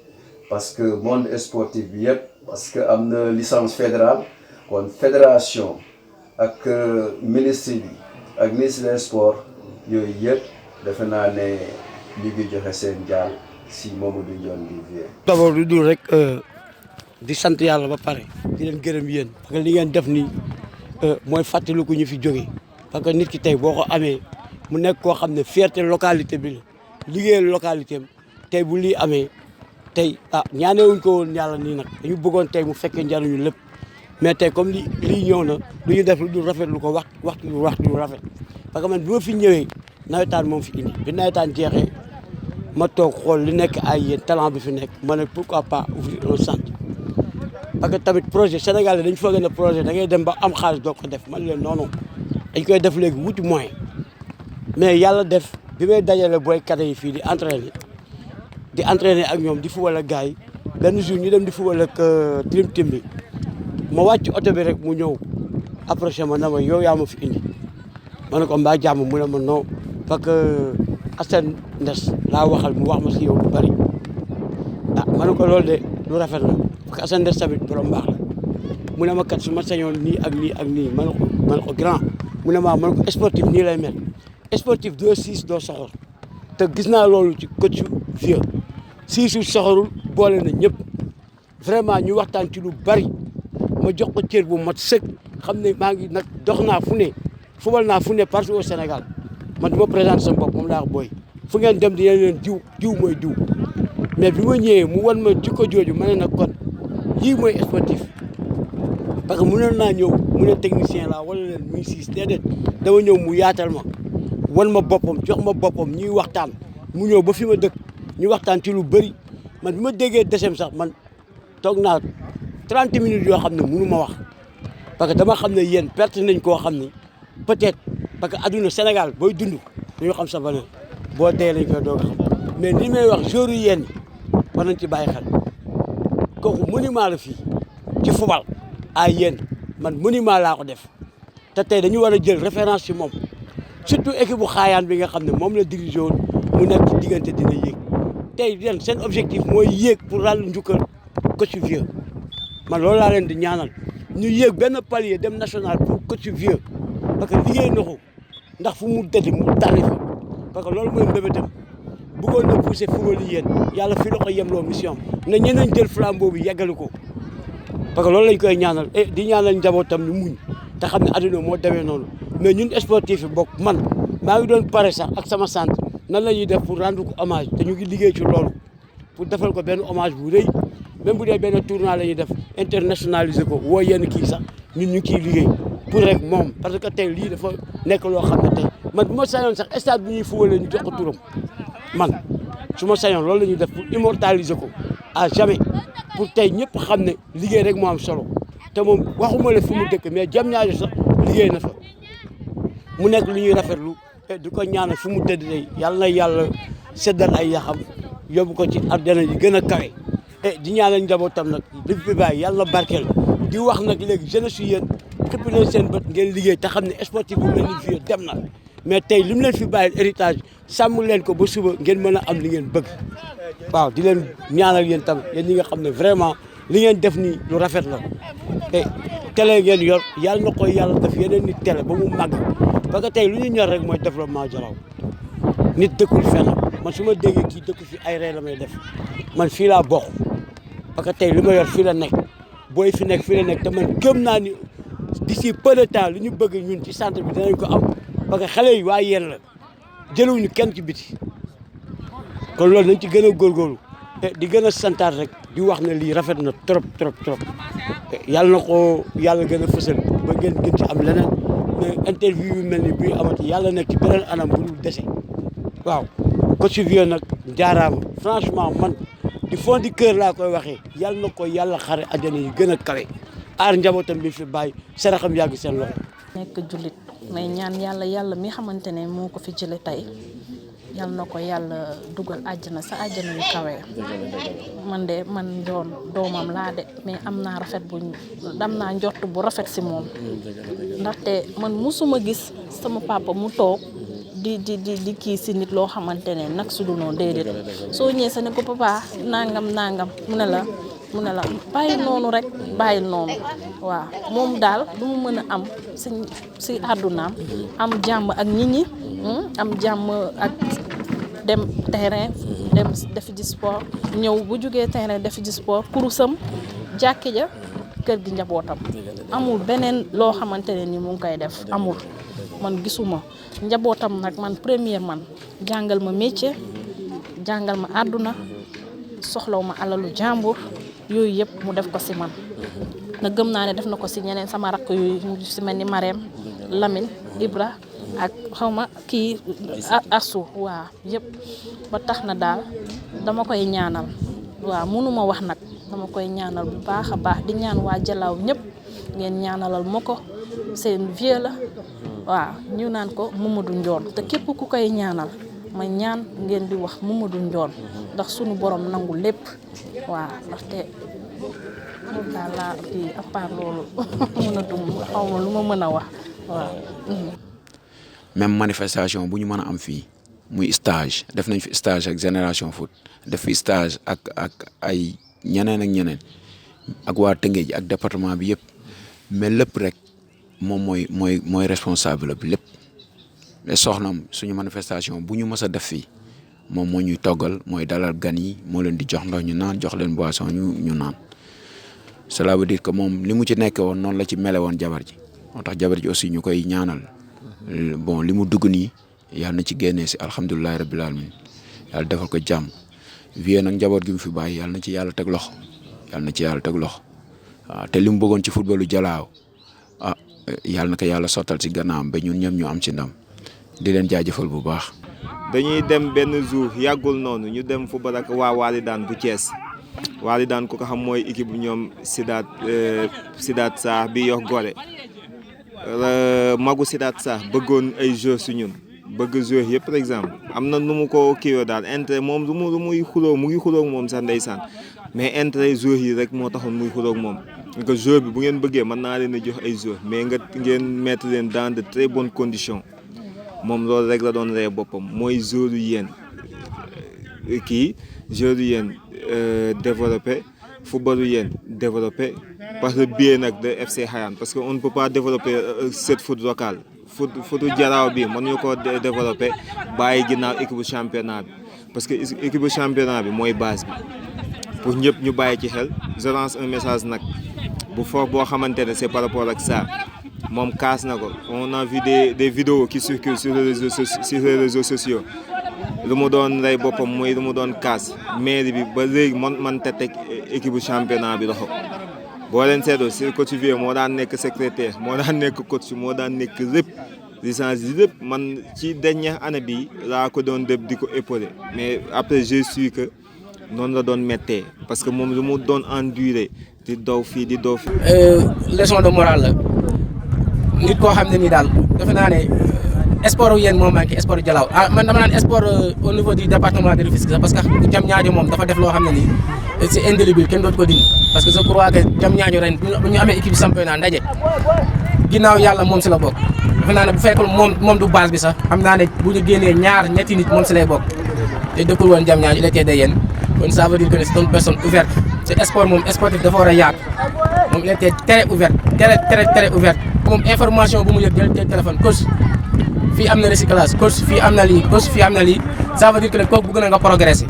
parce que monde sportif bi yëpp parce que am na licence fédérale kon fédération ak ministre bi ak ministre des sports yooyu yëpp defe naa ne ñu ngi joxe seen jaal si Mamadou Ndione bi vieux. d'abord lu dul rek di sant yàlla ba pare di leen gërëm yéen parce que li ngeen def nii mooy fàttaliku ñu fi jógee parce que nit ki tey boo ko amee mu nekk koo xam ne fierté localité bi la liggéeyal localité am tey bu lii amee tey ñaanewuñ ko woon yàlla nii nag dañu bëggoon tey mu fekkee njariñu lépp mais tey comme lii ñëw na lu ñu def lu dul rafetlu ko waxtu lu rafet parce que man bi ma fi ñëwee nawetaan moom fi indi bi nawetaan jeexee ma toog xool li nekk ay yéen talent bi fi nekk ma ne pourquoi pas ouvrir un centre parce que tamit projet Sénégal dañu foog ne projet da ngay dem ba am xaalis doo ko def man leen non non dañ koy def léegi wuti moyen mais yàlla def bi may dajale booy kade yi fii di entraîner ak ñoom di football ak gars yi benn jour ñu dem di football ak Dream Team bi ma wàcc oto bi rek mu ñëw approché ma na ma yow yaa ma fi indi ma ne ko mbaa jàmm mu ne ma non parce que Assane Ndes laa waxal mu wax ma si yow lu bari ma ne ko loolu de lu rafet la parce que Assane Ndes tamit borom baax la mu ne ma kat su ma sañoon nii ak nii ak nii ma ne ko grand mu ne ma ko sportif nii lay mel sportif doo siis doo soxor te gis naa loolu ci coach vieux siisu soxorul boole na ñëpp vraiment ñu waxtaan ci lu bari ma jox ko cër bu mat sëkk xam ne maa ngi nag dox naa fu ne fubal naa fu ne partout au Sénégal man du ma présenter sama bopp moom laa wax booy fu ngeen dem dina leen diw mooy diw mais bi ma ñëwee mu wan ma jikko jooju ma ne nag kon lii mooy sportif parce que mënoon naa ñëw mu ne technicien la wala leen muy siis déedéet dama ñëw mu yaatal ma wan ma boppam jox ma boppam ñuy waxtaan mu ñëw ba fi ma dëkk ñu waxtaan ci lu bëri man bi ma déggee desem sax man toog naa 30 minutes yoo xam ne mënu ma wax parce que dama xam ne yéen perte nañ koo xam ne peut-être parce que adduna Sénégal booy dund dañoo xam sa valeur boo dee lañ koy doog a xam mais li may wax jour yi yéen war nañ ci bàyyi xel kooku monument la fii ci football ay yéen man monument laa ko def te tey dañu war a jël référence ci moom surtout équipe bu xaayaan bi nga xam ne moom la dirigé woon mu nekk ci diggante dina yéeg tey yéen seen objectif mooy yéeg pour ràll njukkal coach vieux man loolu laa leen di ñaanal ñu yéeg benn palier dem national pour coach vieux parce que liggéey na ko ndax fu mu dëdd mu tàlli fa parce que loolu mooy mbébétam bëggoon na pousser football yi yéen yàlla fii la ko yemloo mission na ñeneen jël flambeau bi yeggali ko parce que loolu lañ koy ñaanal et di ñaanal njabootam ñu muñ te xam ne adduna moo demee noonu mais ñun sportif yi bokk man maa ngi doon pare sax ak sama centre nan la ñuy def pour rendre ko hommage te ñu ngi liggéey ci loolu pour defal ko benn hommage bu rëy même bu dee benn tournoi la ñuy def internationaliser ko woo yenn kii sax ñun ñu ciy liggéey pour rek moom parce que tey lii dafa nekk loo xam ne tey man bu ma sañoon sax stade bu ñuy fubalee ñu jox ko turam man su ma sañoon loolu la ñuy def pour immortaliser ko à jamais pour tey ñëpp xam ne liggéey rek moo am solo te moom waxuma la fu mu dëkk mais Diamniadio sax liggéey na fa mu nekk lu ñuy rafetlu di ko ñaanal fu mu tëdd tey yàlla na yàlla seddal ay yaxam yóbbu ko ci àddina yi gën a kawe di ñaanal njabootam nag li fi bàyyi yàlla na barkeel di wax nag léegi jeunesse yi yéen xëppi leen seen bët ngeen liggéey te xam ne sportif bu mel ni fii dem na mais tey li mu leen fi bàyyi héritage sàmm leen ko ba suba ngeen mën a am li ngeen bëgg waaw di leen ñaanal yéen tam yéen ñi nga xam ne vraiment li ngeen def nii lu rafet la te télé ngeen yor yàlla na koy yàlla def yeneen nit télé ba mu màgg parce que tey lu ñu ñor rek mooy développement Dialaw nit dëkkul fenn man su ma déggee kii dëkku fi ay ree la may def man fii laa bokk parce que tey li ma yor fii la nekk booy fi nekk fii la nekk te man gëm naa ni d'ici peu de temps li ñu bëgg ñun ci centre bi danañ ko am parce que xale yi waa yéen la jëluñu kenn ci biti kon loolu nañ ci gën a góorgóorlu di gën a santaat rek di wax ne lii rafet na trop trop trop yàlla na ko yàlla gën a fësal ba ngeen gën ci am leneen mais interview yu mel ni buy amati yàlla nekk ci beneen anam bu dul dese waaw coach Vieux nag jaaraama franchement man du fond du cœur laa koy waxee yàlla na ko yàlla xare àjjana yi gën a kawe aar njabootam bi fi bàyyi saraxam yàgg seen loxo. nekk jullit may ñaan yàlla mi xamante ne moo ko fi jële tey yàlla na ko yàlla dugal àjjana sa àjjana yu kawe man doomam laa de mais am naa njort bu rafet si moom ndaxte man musuma gis sama papa mu toog di kii si nit loo xamante ne nag su dul noonu déedéet soo ñëwee sa ne ko papa nangam mu ne la bàyyi noonu rek bàyyi noonu waaw moom daal lu mu mën a am si àddunaam am jàmm ak nit ñi am jàmm ak dem terrain dem def ji sport ñëw bu jógee terrain def ji sport kurusam jàkki ja kër gi njabootam amul beneen loo xamante ne ni mu ngi koy def amul man gisuma njabootam nag man première man jàngal ma métier jàngal ma àdduna soxlaw ma alalu jàmbur yooyu yëpp mu def ko si man na gëm naa ne def na ko si ñeneen sama rakk yooyu si mel ni Marème Lamine Ibra ak xawma kii asu waaw yëpp ba tax na daal dama koy ñaanal waaw mënuma wax nag dama koy ñaanal bu baax a baax di ñaan waa Dialaw ñëpp ngeen ñaanalal ma ko seen vieux la waaw ñu naan ko Mamadou Ndione te képp ku koy ñaanal ma ñaan ngeen di wax Mamadou Ndione ndax sunu borom nangu lépp waaw ndaxte loolu daal laa kii à part loolu mën a dum xaw ma lu ma mën a wax waaw. même manifestation bu ñu mën a am fii muy stage def nañ fi stage ak Génération Foot def fi stage ak ay ñeneen ak waa Tëngéej ak département bi yëpp mais lépp rek moom mooy responsable bi lépp mais soxnam suñu manifestation bu ñu mës a def fii moom moo ñuy toggal mooy dalal gan yi moo leen di jox ndox ñu naan jox leen boisson ñu naan cela veut dire que moom li mu ci nekkee woon noonu la ci mele woon jabar ji moo tax jabar ji aussi ñu koy ñaanal bon li mu dugg nii yàlla na ci génnee si alhamdulilahi rabbil alamin yàlla defal ko jàmm Vieux nag njaboot gi mu fi bàyyi yàlla na ci yàlla teg loxo waaw te li mu bëggoon ci footballu Dialaw yàlla na ko yàlla sottal si gannaawam ba ñun ñëpp ñu am ci ndam di leen jaajëfal bu baax. dañuy dem benn jour yàggul noonu ñu dem football ak waa Walidane bu Thiès Walidane ku ko xam mooy équipe bu ñoom Sidaat Sarr bi yox Gorée magu Sidaat Sarr bëggoon ay joueurs su ñun bëgg joueurs yëpp par exemple am na nu mu ko kiiwoo daal intérêt moom lu muy xuloo mu ngi xuloo moom sax ndeysaan mais intérêt joueurs yi rek moo taxoon muy xuloo moom. que joueur bi bu ngeen bëggee mën naa leen a jox ay joueurs mais ngeen mettre leen dans de très bonnes conditions moom loolu rek la doon ree boppam mooy joueur yu yéen joueur yu yéen développé football yu yéen développé par le biais nag de FC Hayane parce que on ne peut pas développer cette foot locale footu Dialaw bi mën ñu ko développer bàyyi ginnaaw équipe championnat bi parce que équipe championnat bi mooy base bi pour ñëpp ñu bàyyi ci xel je lance un message nag bu fort boo xamante ne c'est par rapport ak ça moom kaas na ko on a vu des vidéos qui circulent sur les réseaux sociaux lu mu doon rey boppam mooy lu mu doon kaas mairie bi ba léegi man te teg équipe championnat bi loxo boo leen seetloo si coach Vieux moo daan nekk secrétaire moo daan nekk coach moo daan nekk lépp licence yi lépp man ci dernière année bi laa ko doon def di ko épauler mais après j'ai su que noonu la doon méttee parce que moom lu mu doon endurer di daw fii di daw fii. leçon de morale la nit koo xam ne nii daal defe naa ne sport yéen moo manqué sport Dialaw man dama naan sport au niveau du département de Rufisque sax parce que Diamniadio moom dafa def loo xam ne nii c'est indélébile kenn dootu ko dindi parce que je crois que Diamniadio ren bu ñu amee équipe championnat ndaje ginnaaw yàlla moom si la bokk defe naa ne bu fekkul moom du base bi sax xam naa ne bu ñu génnee ñetti nit moom si lay bokk te dëkkul woon Diamniadio il était de yéen kon ça veut dire que c'est une personne ouverte te sport moom sportif dafa war a yaatu moom il était très ouvert très ouvert moom information bu mu yëg jël téléphone coach fii am na recyclage coach fii am na lii coach fii am na lii ça veut dire que kooku bëgg na nga progresser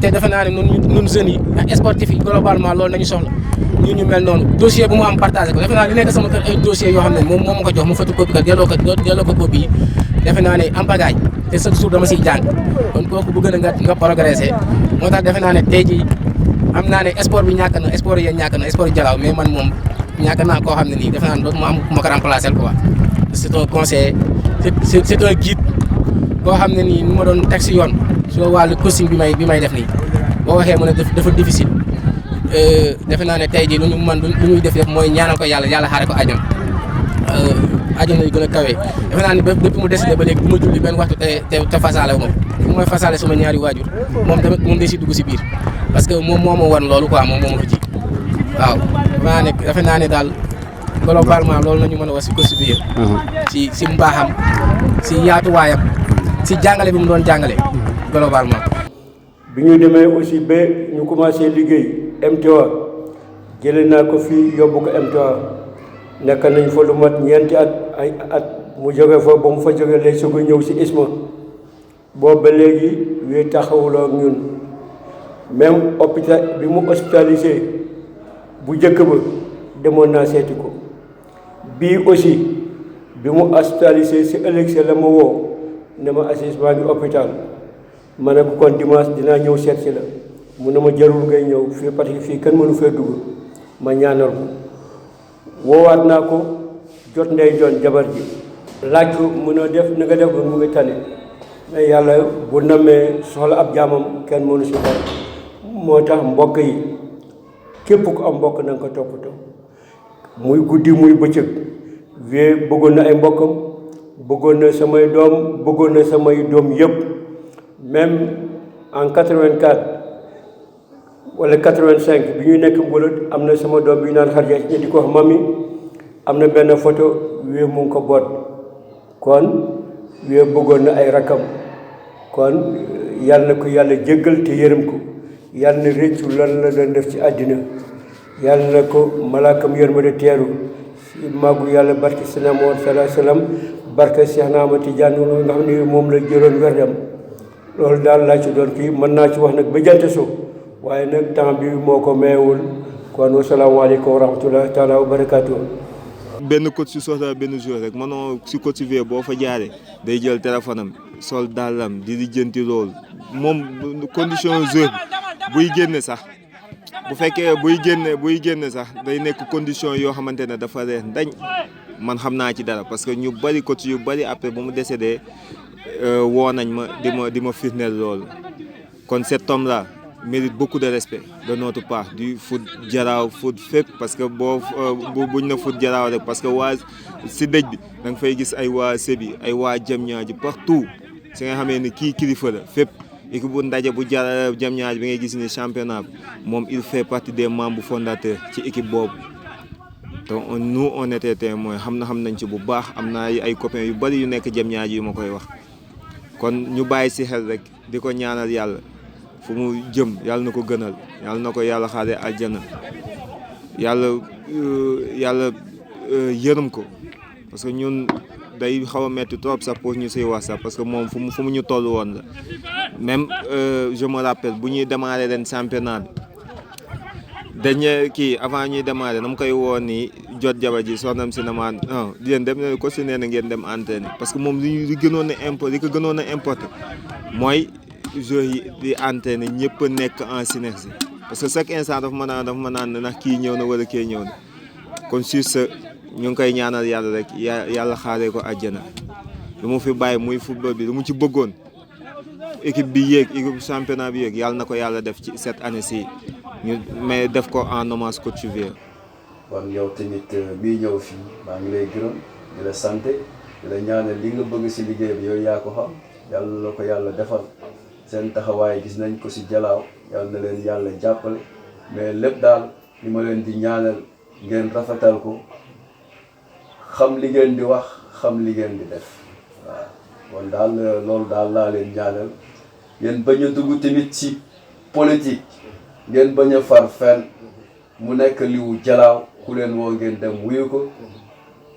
te defe naa ne ñun jeunes yi ak sportif yi globalement loolu nañu soxla ñu mel noonu dossier bu mu am partagé ko defe naa li nekk sama kër ay dossiers yoo xam ne moom moo ma ko jox mu photocopie ko delloo ko copie yi defe naa ne am bagaay te chaque jour dama siy jàng kon kooku bëgg na nga progresser moo tax defe naa ne tey jii am naa ne sport bi ñàkk na sport yéen ñàkk na sport Dialaw mais man moom ñàkk naa koo xam ne nii defe naa ne dootu ma am ku ma ko remplacer quoi c'est un conseiller c'est un guide koo xam ne nii ni ma doon teg si yoon su wàllu coaching bi may def nii boo waxee mu ne dafa difficile defe naa ne tey jii lu ñuy def yëpp mooy ñaanal ko yàlla xaare ko àjjana àjjana yu gën a kawe defe naa ne depuis mu décidé ba léegi bu ma julli benn waxtu te fasaale wu ma bu may fasaale sama ñaari waajur moom tamit moom day si dugg si biir parce que moom moo ma wan loolu quoi moom moo ma ko ji waaw defe naa ne daal globalement loolu nañu mën a wax si coach bi yëpp si mbaaxam si yaatuwaayam si jàngale bi mu doon jàngale globalement. bi ñu demee aussi ba ñu commencé liggéey MTA jëlee naa ko fii yóbbu ko MTA nekk nañ fa lu mat ñeenti at mu jóge fa ba mu fa jóge lay soog a ñëw si ISMA boobu ba léegi wee taxawuloo ak ñun même hôpital bi mu hospitalisé bu njëkk ba demoon naa seeti ko bii aussi bi mu hospitalisé si ëllëg sa la ma woo ne ma Aziz maa ngi hôpital ma ne ko kon dimanche dinaa ñëw seet si la mu ne ma jarul ngay ñëw fii parce que fii kenn mënu fee dugg ma ñaanal ko woowaat naa ko jot ndey joon jabar ji laaj ko mënoo def na nga def ba mu ngi tane mais yàlla bu namee soxla ab jaamam kenn mënu si dara moo tax mbokk yi képp ku am mbokk na nga ko toppatoo muy guddi muy bëccëg wee bëggoon na ay mbokkam bëggoon na samay doom yëpp même en 84 wala 85 bi ñuy nekk Mboulot am na sama doom bi ñu naan Xarja ñu di ko wax mami am na benn photo wee mu ngi ko boot kon wee bëggoon na ay rakam kon yàlla na ko yàlla jéggal te yërëm ko yàlla na réccu lan la doon def ci àddina yàlla na ko malaakam yërmande teeru si màggu yàlla barke Seydina Muhammad sallallahu alayhi wa sallam barke Cheikh Ahmad Tidiane nga xam ne moom la jëloon werdam loolu daal laa ci doon kii mën naa ci wax nag ba jant so waaye nag temps bi moo ko mayewul kon wasalaamaaleykum wa rahmatulah taala wa barakaatu. benn coach su soxla benn joueur rek mënoo si coach bi boo fa jaaree day jël téléphone am sol dàllam di lijjanti loolu moom condition joueur buy génne sax bu fekkee buy génne sax day nekk condition yoo xamante ne dafa reex ndañ man xam naa ci dara parce que ñu bari coach yu bari après ba mu décédé woo nañ ma di ma firndeel loolu kon cet homme là mérite beaucoup de respect de notre part du foot Dialaw foot fépp parce que buñ na foot Dialaw rek parce que waa si dëj bi da nga fay gis ay waa Sébi ay waa Diamniadio partout si nga xamee ni kii kilifa la fépp équipe bu ndaje bu Diamniadio bi ngay gis ni championnat bi moom il fait partie des membres fondateurs ci équipe boobu donc nous on était témoins xam nañ ci bu baax am na ay copains yu bari yu nekk Diamniadio yu ma koy wax kon ñu bàyyi si xel rek di ko ñaanal yàlla fu mu jëm yàlla na ko gënal yàlla na ko yàlla xaare aljana yàlla yërëm ko parce que ñun day xaw a metti trop sax pour ñu siy wax sax parce que moom fu mu ñu toll woon la même je me rappelle bu ñuy démarrer ren championnat bi dernier kii avant ñuy démarrer na mu koy woon ni jot jaba ji soxnam si namaa non di leen dem ne ko si nee na ngeen dem entraîner parce que moom li gënoon a importé mooy joueurs yi di entraîner ñëpp a nekk en synergie parce que chaque instant dafa mën naan ndax kii ñëw na wala kii ñëw na kon sur ce ñu ngi koy ñaanal yàlla rek yàlla xaaree ko àjjana lu mu fi bàyyi muy football bi lu mu ci bëggoon équipe bi yéeg équipe championnat bi yéeg yàlla na ko yàlla def ci cette année ci ñu mais def ko en hommage coach Vieux. kon yow tamit bii ñëw fii maa ngi lay gërëm di la sant di la ñaanal li nga bëgg ci liggéey bi yow yaa ko xam yàlla la ko yàlla defal seen taxawaay gis nañ ko ci Jalaaw yàlla na leen yàlla jàppale mais lépp daal li ma leen di ñaanal ngeen rafetal ko xam li ngeen di wax xam li ngeen di def waaw kon daal loolu daal laa leen ñaanal ngeen bañ a dugg tamit ci politique ngeen bañ a far fenn mu nekk liwu Jalaaw ku leen woo ngeen dem wuyu ko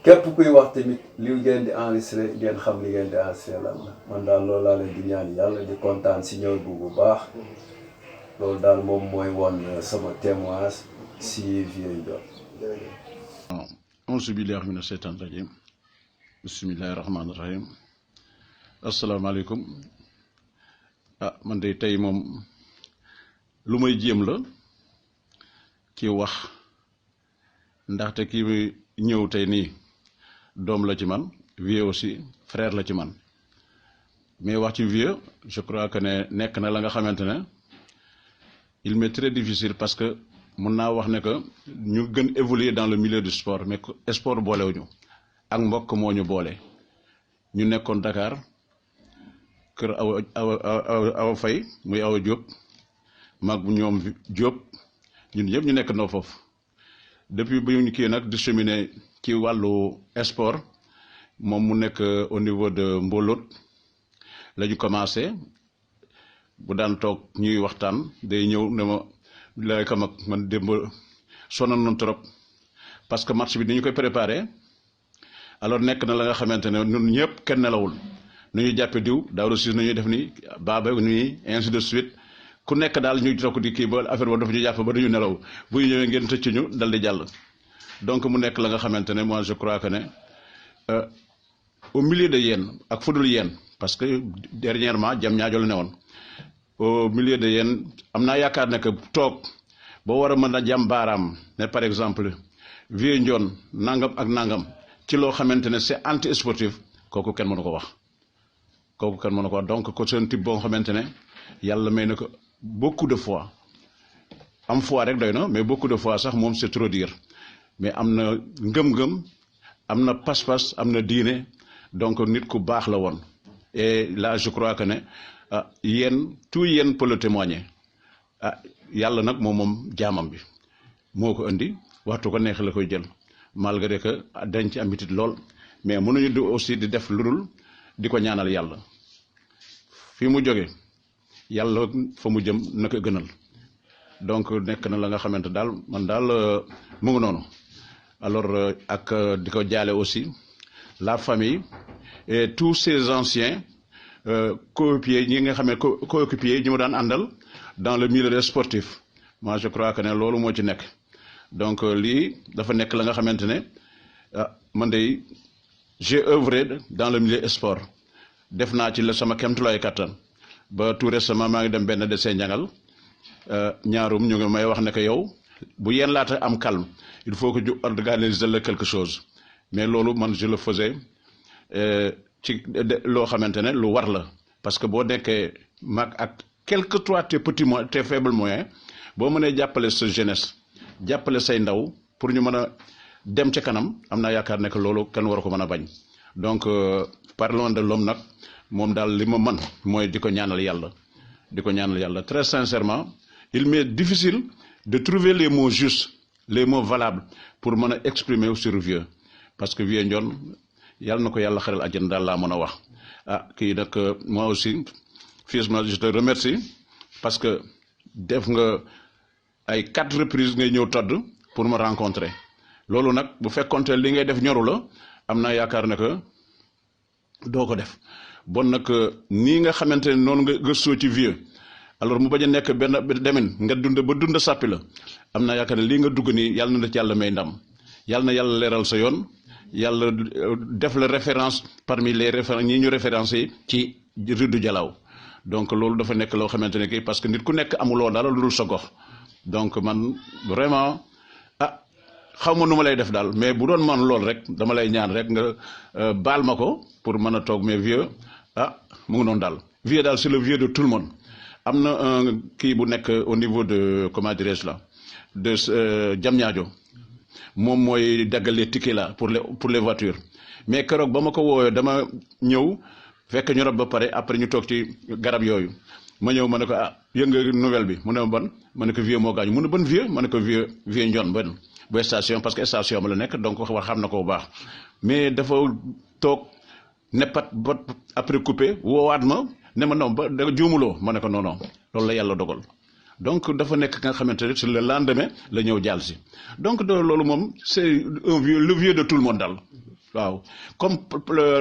képp kuy wax tamit liw ngeen di enregistré ngeen xam li ngeen di enregistré lan la man daal loolu laa leen di ñaan yàlla di kontaan si ñëw bu baax loolu daal moom mooy woon sama témoignage si Vieux Ndione. auzu billaahi mina seytaani rajiim bismillaahi rahmaani rahiim asalaamaaleykum man de tey moom lu may jéem la ci wax ndaxte kii ñëw tey nii doom la ci man Vieux aussi frère la ci man mais wax ci Vieux je crois que ne nekk na la nga xamante ne il m'est très difficile parce que mun naa wax ne que ñu gën évoluer dans le milieu du sport mais sport boolewuñu ak mbokk moo ñu boole ñu nekkoon Dakar kër awa Fay muy Awa Diop mag bu ñoom Diop ñun ñëpp ñu nekk noo foofu depuis bu ñu kii nag di cheminer ci wàllu sport moom mu nekk au niveau de Mbolot la ñu commencé bu daan toog ñuy waxtaan day ñëw ne ma lay kam ak man démb sonal na trop parce que match bi ni ñu koy préparé alors nekk na la nga xamante ne ñun ñëpp kenn nelawul nu ñuy jàppe diw daaw aussi nu ñuy def ni baaba nii ainsi de suite ku nekk daal ñuy toog di kii ba affaire ba dafa ñu jàpp ba duñu nelaw bu ñu ñëwee ngeen tëcc ñu dal di jàll donc mu nekk la nga xamante ne moi je crois que ne au milieu de yéen ak fudul yéen parce que dernièrement Diamniadio la ne woon au milieu de yéen am naa yaakaar ne que toog boo war a mën a jàm baaraam ne par exemple Vieux Ndione nangam ak nangam ci loo xamante ne c'est anti sportif kooku kenn mënu ko wax kooku kenn mënu ko wax donc ko seen type boo xamante ne yàlla may na ko beaucoup de fois am fois rek doy na mais beaucoup de fois sax moom c'est trop dire mais am na ngëm-ngëm am na pas-pas am na diine donc nit ku baax la woon et là je crois que ne yéen tout yéen peut le témoigner yàlla nag moom jaamam bi moo ko indi waxtu ko neex la koy jël malgré que dañ ci am bitit lool mais mënuñu di aussi di def lu dul di ko ñaanal yàlla fi mu jóge yàlla fa mu jëm na ko gënal donc nekk na la nga xamante daal man daal mu ngi noonu alors ak di ko jaale aussi la famille et tous ces anciens coéquipiers ñi nga xam ne coéquipiers ñi mu daan àndal dans le milieu sportif moi je crois que ne loolu moo ci nekk donc lii dafa nekk la nga xamante ne man de j'ai œuvré dans le milieu sport def naa ci la sama kéemtulaay kattan ba tout récemment maa ngi dem benn de seen njàngal ñaarum ñu ngi may wax ne que yow bu yéen laata am calme il faut que ñu organiser la quelque chose mais loolu man je le faisais ci loo xamante ne lu war la parce que boo nekkee mag ak quel que soit tes petits moyens tes faibles moyens boo mënee jàppale sa jeunesse jàppale say ndaw pour ñu mën a dem ca kanam am naa yaakaar ne que loolu kenn war ko mën a bañ donc parlons de l'homme nag moom daal li ma mën mooy di ko ñaanal yàlla très sincèrement il m'est difficile de trouver les mots justes les mots valables pour mën a exprimer sur Vieux parce que Vieux Ndione yàlla na ko yàlla xaral àjjana daal laa mën a wax kii nag moi aussi fils ma je te remercie parce que def nga ay 4 reprises ngay ñëw todd pour me rencontrer loolu nag bu fekkonte li ngay def ñoru la am naa yaakaar ne que doo ko def bon nag nii nga xamante ne noonu nga gëstoo ci Vieux alors mu bañ a nekk benn demin nga dund sàppi la am naa yaakaar ne lii nga dugg nii yàlla na la ci yàlla may ndam yàlla na yàlla leeral sa yoon yàlla def la référence parmi les références ñi ñu référencé ci Riddu Jalaaw donc loolu dafa nekk loo xamante ne kii parce que nit ku nekk amuloo dara lu dul sa gox donc man vraiment xaw ma nu ma lay def daal mais bu doon man lool rek dama lay ñaan rek nga baal ma ko pour mën a toog mais vieux mu ngi noonu daal vieux daal c'est le vieux de tout le monde am na un kii bu nekk au niveau de comment dirais-je là de Diamniadio moom mooy daggal les tickets là pour les voitures mais keroog ba ma ko woowee dama ñëw fekk ñu rob ba pare après ñu toog ci garab yooyu ma ñëw ma ne ko yëg nga nouvelle bi mu ne ma ban ma ne ko vieux moo gaañu mu ne ban vieux ma ne ko vieux Ndione ban bu station parce que station ba la nekk donc war xam na ko bu baax mais dafa toog neppat ba après coupé woowaat ma ne ma non ba da juumuloo ma ne ko non loolu la yàlla dogal donc dafa nekk nga xamante ne sur le lendemain la ñëw jàll si donc loolu moom c'est le vieux de tout le monde daal waaw comme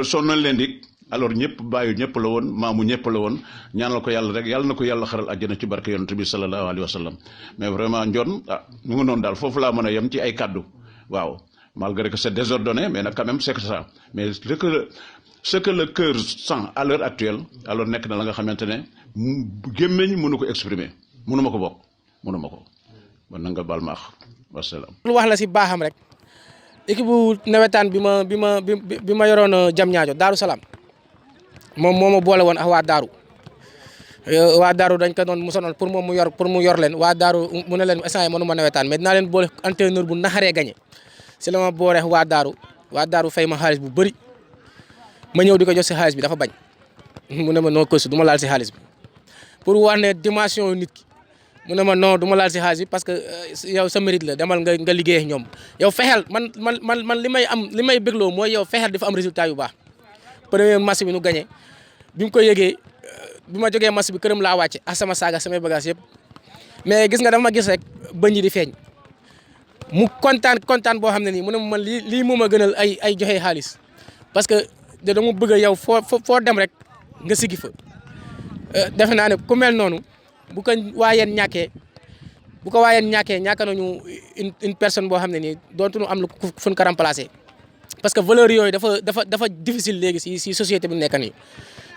son nom l'indique alors ñëpp bàyyi ñëpp la woon maamu ñëpp la woon ñaanal ko yàlla rek yàlla na ko yàlla xaral àjjana ci barke yonent bi sallallahu alayhi wa sallam mais vraiment Ndione mu ngi noonu daal foofu laa mën a yem ci ay kaddu waaw malgré que c'est désordonné mais nag quand même c'est que ça mais ce que le cœur sent à l'heure actuelle alors nekk na la nga xamante ne gémmeñ mënu ko exprimer mënuma ko bokk mënuma ko man na nga baal maax wasalaam. lu wax la si baaxam rek équipe bu nawetaan bi ma yoroon Diamniadio Daaru Salaam moom moo ma boole woon ak waa Daaru dañ ko doon musoon pour moom mu yor leen waa Daaru mu ne leen instant yi mënuma nawetaan mais dinaa leen boole entraîneur bu naxaree gagné si la ma boole waa Daaru fay ma xaalis bu bëri ma ñëw di ko jox si xaalis bi dafa bañ mu ne ma noo këstu du ma laal si xaalis bi pour wax ne dimension nit ki mu ne ma non du ma laal si xaalis bi parce que yow sa mérite la demal nga liggéey ak ñoom yow fexeel man li may bégloo mooy yow fexeel dafa am résultat yu baax premier match bi nu gagné bi mu ko yëgee bi ma jógee match bi këram laa wàcce ak sama saaga samay bagage yëpp mais gis nga dafa ma gis rek bëñ yi di feeñ mu kontaan boo xam ne nii mu ne ma man lii moo ma gënal ay joxe xaalis parce que dama bëgg yow foo dem rek nga sigi fa defe naa ne ku mel noonu bu ko waayeen ñàkkee ñàkk nañu une personne boo xam ne nii dootuñu am lu fu ñu ko remplacer parce que valeur yooyu dafa difficile léegi si société bi nekk nii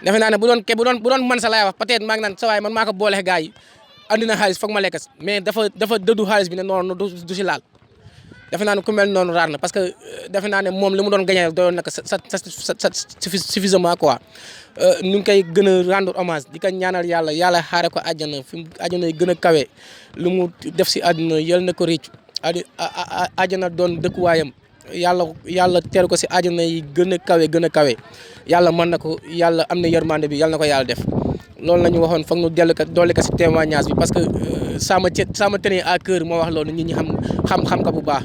defe naa ne bu doon man sa laay wax peut-être maa ngi naan sa waay man maa ko boole gars yi andi na xaalis foog ma lekk mais dafa dëddu xaalis bi ne noonu du si laal defe naa ne ku mel noonu raar na parce que defe naa ne moom li mu doon gagné doyoon na ko suffisamment quoi ñu ngi koy gën a rendre hommage di ko ñaanal yàlla xaare ko àjjana fi mu àjjana yi gën a kawe lu mu def si àdduna yal na ko réccu àjjana doon dëkkuwaayam yàlla teer ko si àjjana yi gën a kawe yàlla mën na ko yàlla am na yërmande bi yàlla na ko yàlla def loolu la ñu waxoon foog ñu dolli ko si témoignage bi parce que ça me tenait à cœur moo wax loolu nit ñi xam ko bu baax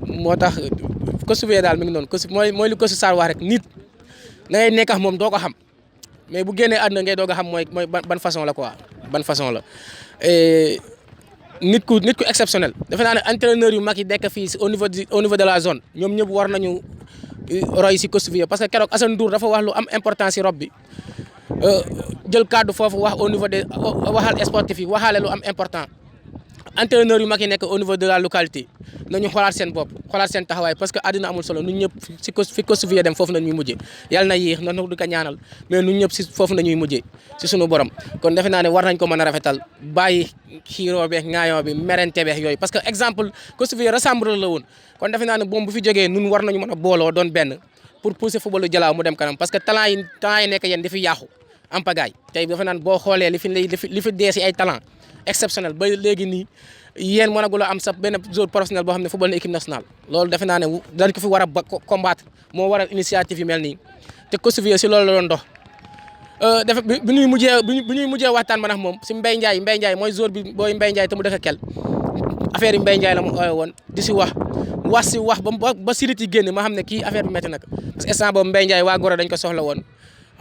moo tax Coach Vieux daal mi ngi noonu mooy li Coach Sarr wax rek nit da ngay nekk ak moom doo ko xam mais bu génnee àdduna ngay doog a xam mooy ban façon la quoi ban façon la nit ku exceptionnel defe naa ne entraîneur yu mag yi nekk fii au niveau de la zone ñoom ñëpp war nañu roy si Coach Vieux parce que keroog Assane Ndour dafa wax lu am importance si rob bi jël kaddu foofu wax au niveau de waxal sportif yi waxaale lu am important entraîneur yu mag yi nekk au niveau de la localité nañu xoolaat seen bopp xoolaat seen taxawaay parce que àddina amul solo ñun ñëpp fi Coach Vieux dem foofu nañuy mujjee yàlla na yéex na du ko ñaanal mais ñun ñëpp si foofu nañuy mujjee si sunu borom kon defe naa ne war nañ ko mën a rafetal bàyyi xiiroo beeg ŋaayoo bi merente beeg yooyu parce que exemple Coach Vieux rassembleur la woon kon defe naa ne moom bu fi jógee nun war nañu mën a booloo doon benn pour pousser footballu Jalaaw mu dem kanam parce que talent yi nekk yéen di fi yàqu am pagaay tey dafa naan boo xoolee li fi dee si ay talent exceptionnel ba léegi nii yéen mënagul a am sa benn joueur professionnel boo xam ne football na équipe nationale loolu defe naa ne dañ ko fi war a combattre moo waral initiative yu mel nii te Coach Vieux si loolu la doon dox dafa bi ñuy mujjee waxtaan man ak moom si Mbaye Ndiaye mooy joueur bi booy Mbaye Ndiaye te mu dëkk kel affaire yi Mbaye Ndiaye la mu ooye woon di si wax ba sirit yi génn ma xam ne kii affaire bi métti na ko parce que instant boobu Mbaye Ndiaye waa Gora dañ ko soxla woon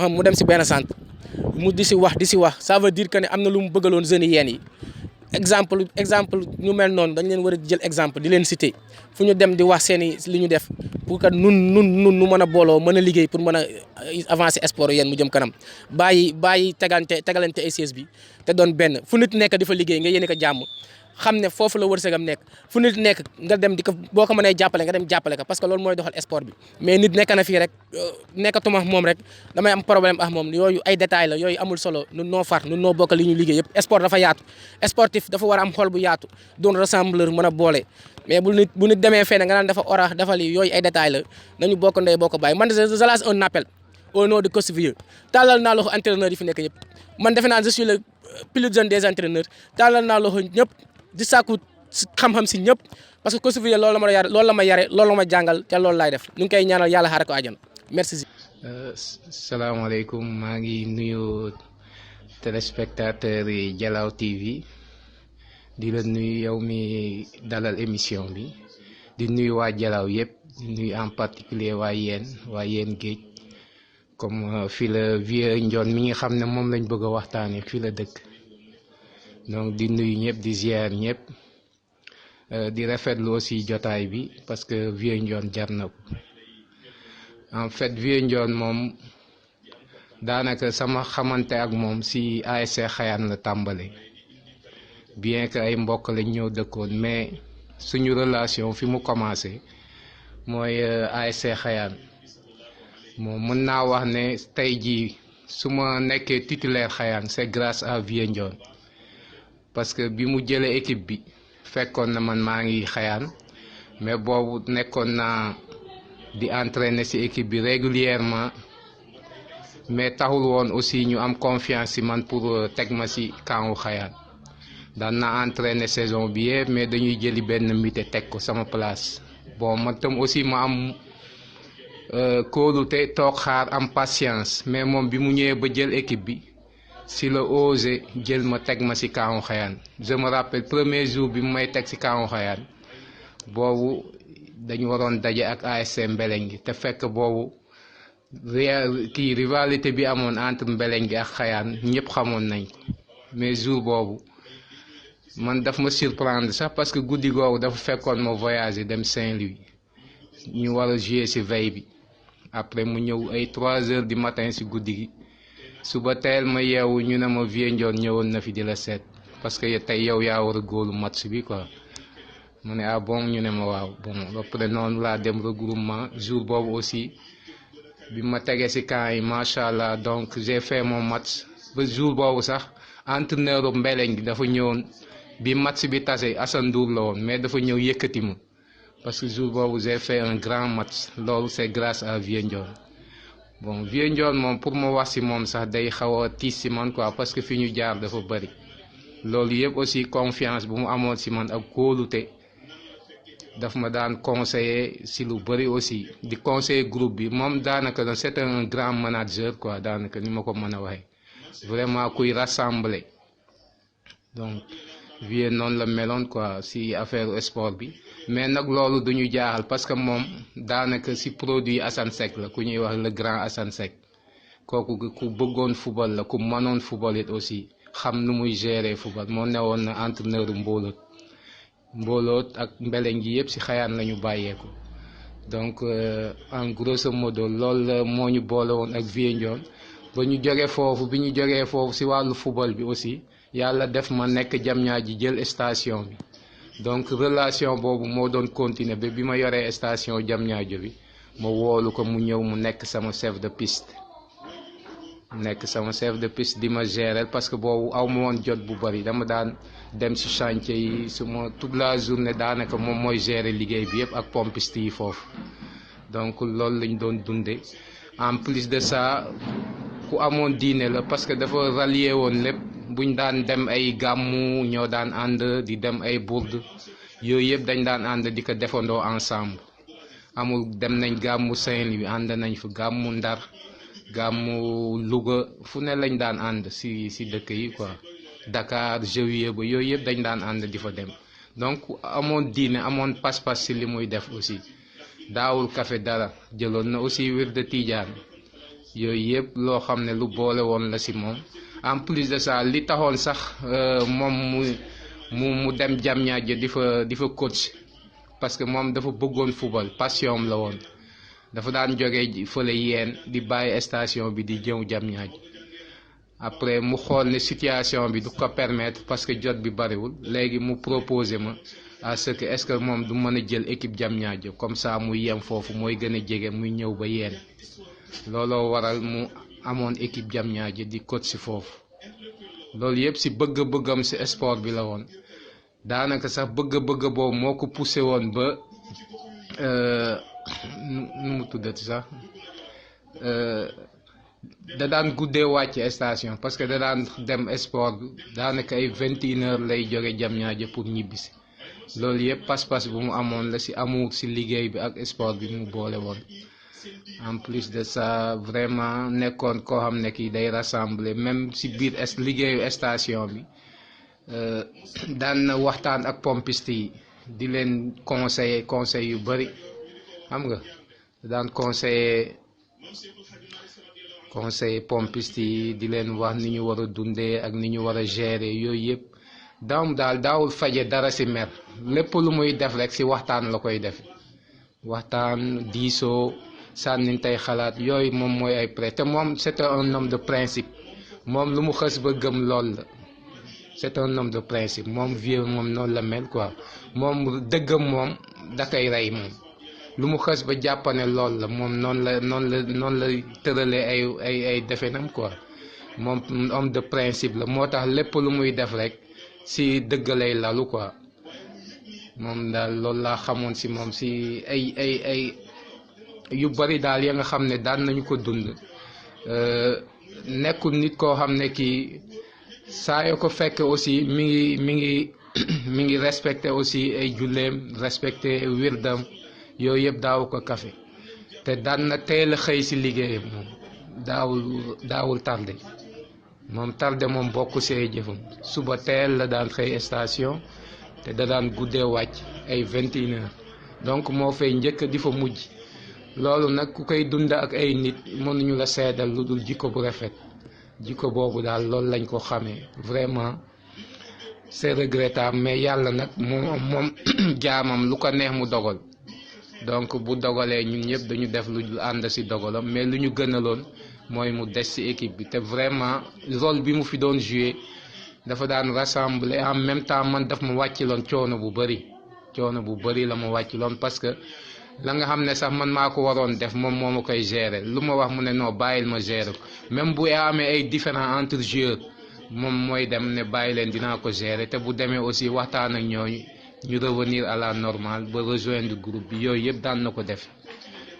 mu dem si benn centre mu di si wax ça veut dire que ne am na lu mu bëggaloon jeunes yi yéen yi exemple ñu mel noonu dañ leen war a jël exemple di leen citer fu ñu dem di wax seeni li ñu def pour que nun nu mën a booloo mën a liggéey pour mën a avancer sport yéen mu jëm kanam bàyyi tegalante ay siège bi te doon benn fu nit nekk di fa liggéey nga yéene ko jàmm xam ne foofu la wërsëgam nekk fu nit nekk nga dem di ko boo ko mënee jàppale nga dem jàppale ko parce que loolu mooy doxal sport bi mais nit nekk na fii rek nekkatuma moom rek damay am problème ak moom yooyu ay détails la yooyu amul solo nun noo far nun noo bokk li ñu liggéey yëpp sport dafa yaatu sportif dafa war a am xol bu yaatu doon rassembleur mën a boole mais bu nit demee fenn nga naan dafa ora dafa lii yooyu ay détails la nañu bokk ndey bokk bàyyi man je lance un appel au nom de coach Vieux tàllal naa loxo entraîneur yi fi nekk ñëpp man defe naa je suis le plus jeune des entraîneurs tàllal naa loxo ñëpp di sàkku xam-xam si ñëpp parce que coach Vieux loolu la ma yare loolu la ma jàngal te loolu laay def ñu ngi koy ñaanal yàlla xaare ko àjjana merci. salaamaaleykum maa ngi nuyu téléspectateurs yi Dialaw TV di la nuyu yow mi dalal émission bi di nuyu waa Dialaw yëpp di nuyu en particulier waa Yeen Géej comme fii la Vieux Ndione mi nga xam ne moom lañ bëgg a waxtaanee fii la dëkk donc di nuyu ñëpp di ziar ñëpp di rafetlu aussi jotaay bi parce que Vieux Ndione jar na ko en fait Vieux Ndione moom daanaka sama xamante ak moom si ASC Xayaan la tàmbale bien que ay mbokk lañ ñëw dëkkoon mais suñu relation fi mu commencé mooy ASC Xayaan moom mën naa wax ne tey jii su ma nekkee titulaire Xayaan c'est grâce à Vieux Ndione parce que bi mu jëlee équipe bi fekkoon na man maa ngi Xayaan mais boobu nekkoon naa di entraîner ci équipe bi régulièrement mais taxul woon aussi ñu am confiance ci man pour teg ma ci camp Xayaan daan naa entraîner saison bi yëpp mais dañuy jëli benn mité teg ko sama place bon man tam aussi ma am kóolute toog xaar am patience mais moom bi mu ñëwee ba jël équipe bi si la osé jël ma teg ma ci camp Xayaan je me rappelle premier jour bi mu may teg ci camp Xayaan boobu dañu waroon daje ak ASC Mbelengi te fekk boobu rivalité bi amoon entre Mbelengi ak Xayaan ñëpp xamoon nañ ko mais jour boobu man daf ma surprendre sax parce que guddi googu dafa fekkoon ma voyager dem Saint-Louis ñu war a jouer ci veille bi après mu ñëw ay 3 heures du matin ci guddi gi suba teel ma yeewu ñu ne ma Vieux Ndione ñëwoon na fi di la seet parce que tey yow yaa war a góolu match bi quoi mu ne ah bon ñu ne ma waaw bon après noonu laa dem regroupement jour boobu aussi bi ma tegee ci camp yi macha allah donc j'ai fait mon match ba jour boobu sax entraîneur Mbelengi dafa ñëwoon bi match bi tase Assane Ndour la woon mais dafa ñëw yëkkati ma parce que jour boobu j'ai fait un grand match loolu c'est grâce à Vieux Ndione bon Vieux Ndione moom pour ma wax ci moom sax day xaw a tiis ci man quoi parce que fi ñu jaar dafa bari loolu yëpp aussi confiance bu mu amoon ci man ak kóolute daf ma daan conseiller ci lu bari aussi di conseiller groupe bi moom daanaka c'est un grand manager quoi daanaka ni ma ko mën a waxee vraiment kuy rassembler donc Vieux noonu la meloon quoi ci affaire sport bi mais nag loolu duñu jaaxal parce que moom daanaka ci produit Assane Seck la ku ñuy wax le grand Assane Seck kooku ku bëggoon football la ku mënoon football it aussi xam nu muy gérer football moo newoon na entraîneur Mbooloot ak Mbelengi yëpp ci Xayaan la ñu bàyyeeku donc en grosso modo loolu moo ñu boole woon ak Vieux Ndione ba ñu jógee foofu bi ñu jógee foofu ci wàllu football bi aussi yàlla def ma nekk Diamniadio jël station bi donc relation boobu moo doon continuer ba bi ma yoree station Diamniadio bi ma woolu ko mu ñëw mu nekk sama chef de piste di ma gérer parce que boobu aw ma woon jot bu bari dama daan dem ci chantier yi suma toute la journée daanaka moom mooy gérer liggéey bi yëpp ak pompiste yi foofu donc loolu lañ doon dundee en plus de ça ku amoon diine la parce que dafa rallier woon lépp buñ daan dem ay gàmmu ñoo daan ànd di dem ay bourde yooyu yëpp dañ daan ànd di ko defandoo ensemble amul dem nañ gàmmu Saint-Louis ànd nañ fa gàmmu Ndar gàmmu Louga fu ne lañ daan ànd ci dëkk yi quoi Dakar Jawiye ba yooyu yëpp dañ daan ànd di fa dem donc amoon diine amoon pas-pas ci li muy def aussi daawul kafe dara jëloon na aussi wirde Tijaan yooyu yëpp loo xam ne lu boole woon la ci moom en plus de ça li taxoon sax moom mu dem Diamniadio di fa coach parce que moom dafa bëggoon football passion la woon dafa daan jógee fële Yeen di bàyyi station bi di jëw Diamniadio après mu xool ne situation bi du ko permettre parce que jot bi bariwul léegi mu proposé ma à ce que est-ce que moom du mën a jël équipe Diamniadio comme ça muy yem foofu mooy gën a jege muy ñëw ba yéen looloo waral mu amoon équipe Diamniadio di coach si foofu loolu yëpp si bëgg-bëggam si sport bi la woon daanaka sax bëgg-bëgg boobu moo ko poussé woon ba nu mu tuddati sax da daan guddee wàcc station parce que da daan dem sport bi daanaka ay 21h lay jóge Diamniadio pour ñibbisi loolu yëpp pas-pas bu mu amoon la si amour si liggéey bi ak sport bi mu boole woon en plus de ça vraiment nekkoon koo xam ne kii day rassembler même si biir liggéeyu station bi daan na waxtaan ak pompiste yi di leen conseil yu bari xam nga daan conseiller pompiste yi di leen wax ni ñu war a dundee ak ni ñu war a gérer yooyu yëpp daawul faje dara si mer lépp lu muy def rek si waxtaan la koy def waxtaan diisoo sànni tey xalaat yooyu moom mooy ay prêt te moom c'est un homme de principe moom lu mu xës ba gëm lool la c'est un homme de principe moom vieux moom noonu la mel quoi moom dëggam moom da koy rey moom lu mu xës ba jàppane lool la moom noonu la tëralee ay defenam quoi moom homme de principe la moo tax lépp lu muy def rek si dëgg lay lalu quoi moom daal loolu laa xamoon si moom si ay yu bari daal ya nga xam ne daan nañu ko dund nekkul nit koo xam ne kii saa yoo ko fekk aussi mi ngi respecté aussi ay julleem respecté wirdam yooyu yëpp daaw ko kafe te daan na teel a xëy si liggéeyam moom daawul tardé moom tardé moom bokk see jëfam suba teel la daan xëy station te da daan guddee wàcc ay 21h donc moo fay njëkk di fa mujj loolu nag ku koy dund ak ay nit mënuñu la seedal lu dul jikko bu rafet jikko boobu daal loolu lañ ko xamee vraiment c'est regrettable mais yàlla nag moom jaamam lu ko neex mu dogal donc bu dogalee ñun ñëpp dañu def lu ànd si dogalam mais lu ñu gënaloon mooy mu des si équipe bi te vraiment rôle bi mu fi doon jouer dafa daan rassembler en même temps man daf ma wàcciloon coono bu bëri la ma wàcciloon parce que la nga xam ne sax man maa ko waroon def moom moo ma koy gérer lu ma wax mu ne non bàyyil ma gérer ko même bu amee ay différends entre joueurs moom mooy dem ne bàyyi leen dinaa ko gérer te bu demee aussi waxtaan ak ñooñu ñu revenir à la normale ba rejoindre groupe bi yooyu yëpp daan na ko def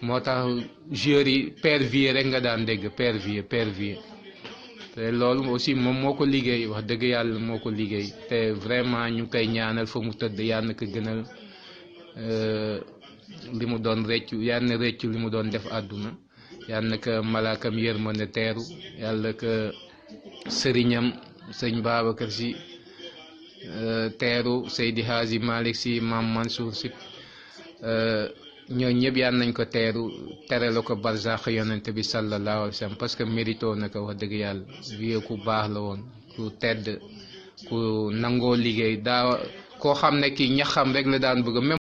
moo tax joueurs yi père vie rek nga daan dégg père vie te loolu aussi moom moo ko liggéey wax dëgg yàlla moo ko liggéey te vraiment ñu koy ñaanal fa mu tëdd yàlla na ko gënal li mu doon réccu yàlla na réccu li mu doon def àdduna yàlla na ko malaakam yërmande teeru yàlla ko sëriñam sëñ Babacar Si teeru Seydi Hadji Malick Si Maam Mansour Si ñoo ñëpp yàlla nañ ko teeru tere la ko barzaq yonente bi sallallahu alayhi wa sallam parce que mérito na ko wax dëgg yàlla vieux ku baax la woon ku tedd ku nangoo liggéey koo xam ne kii ñaxam rek la daan bëgg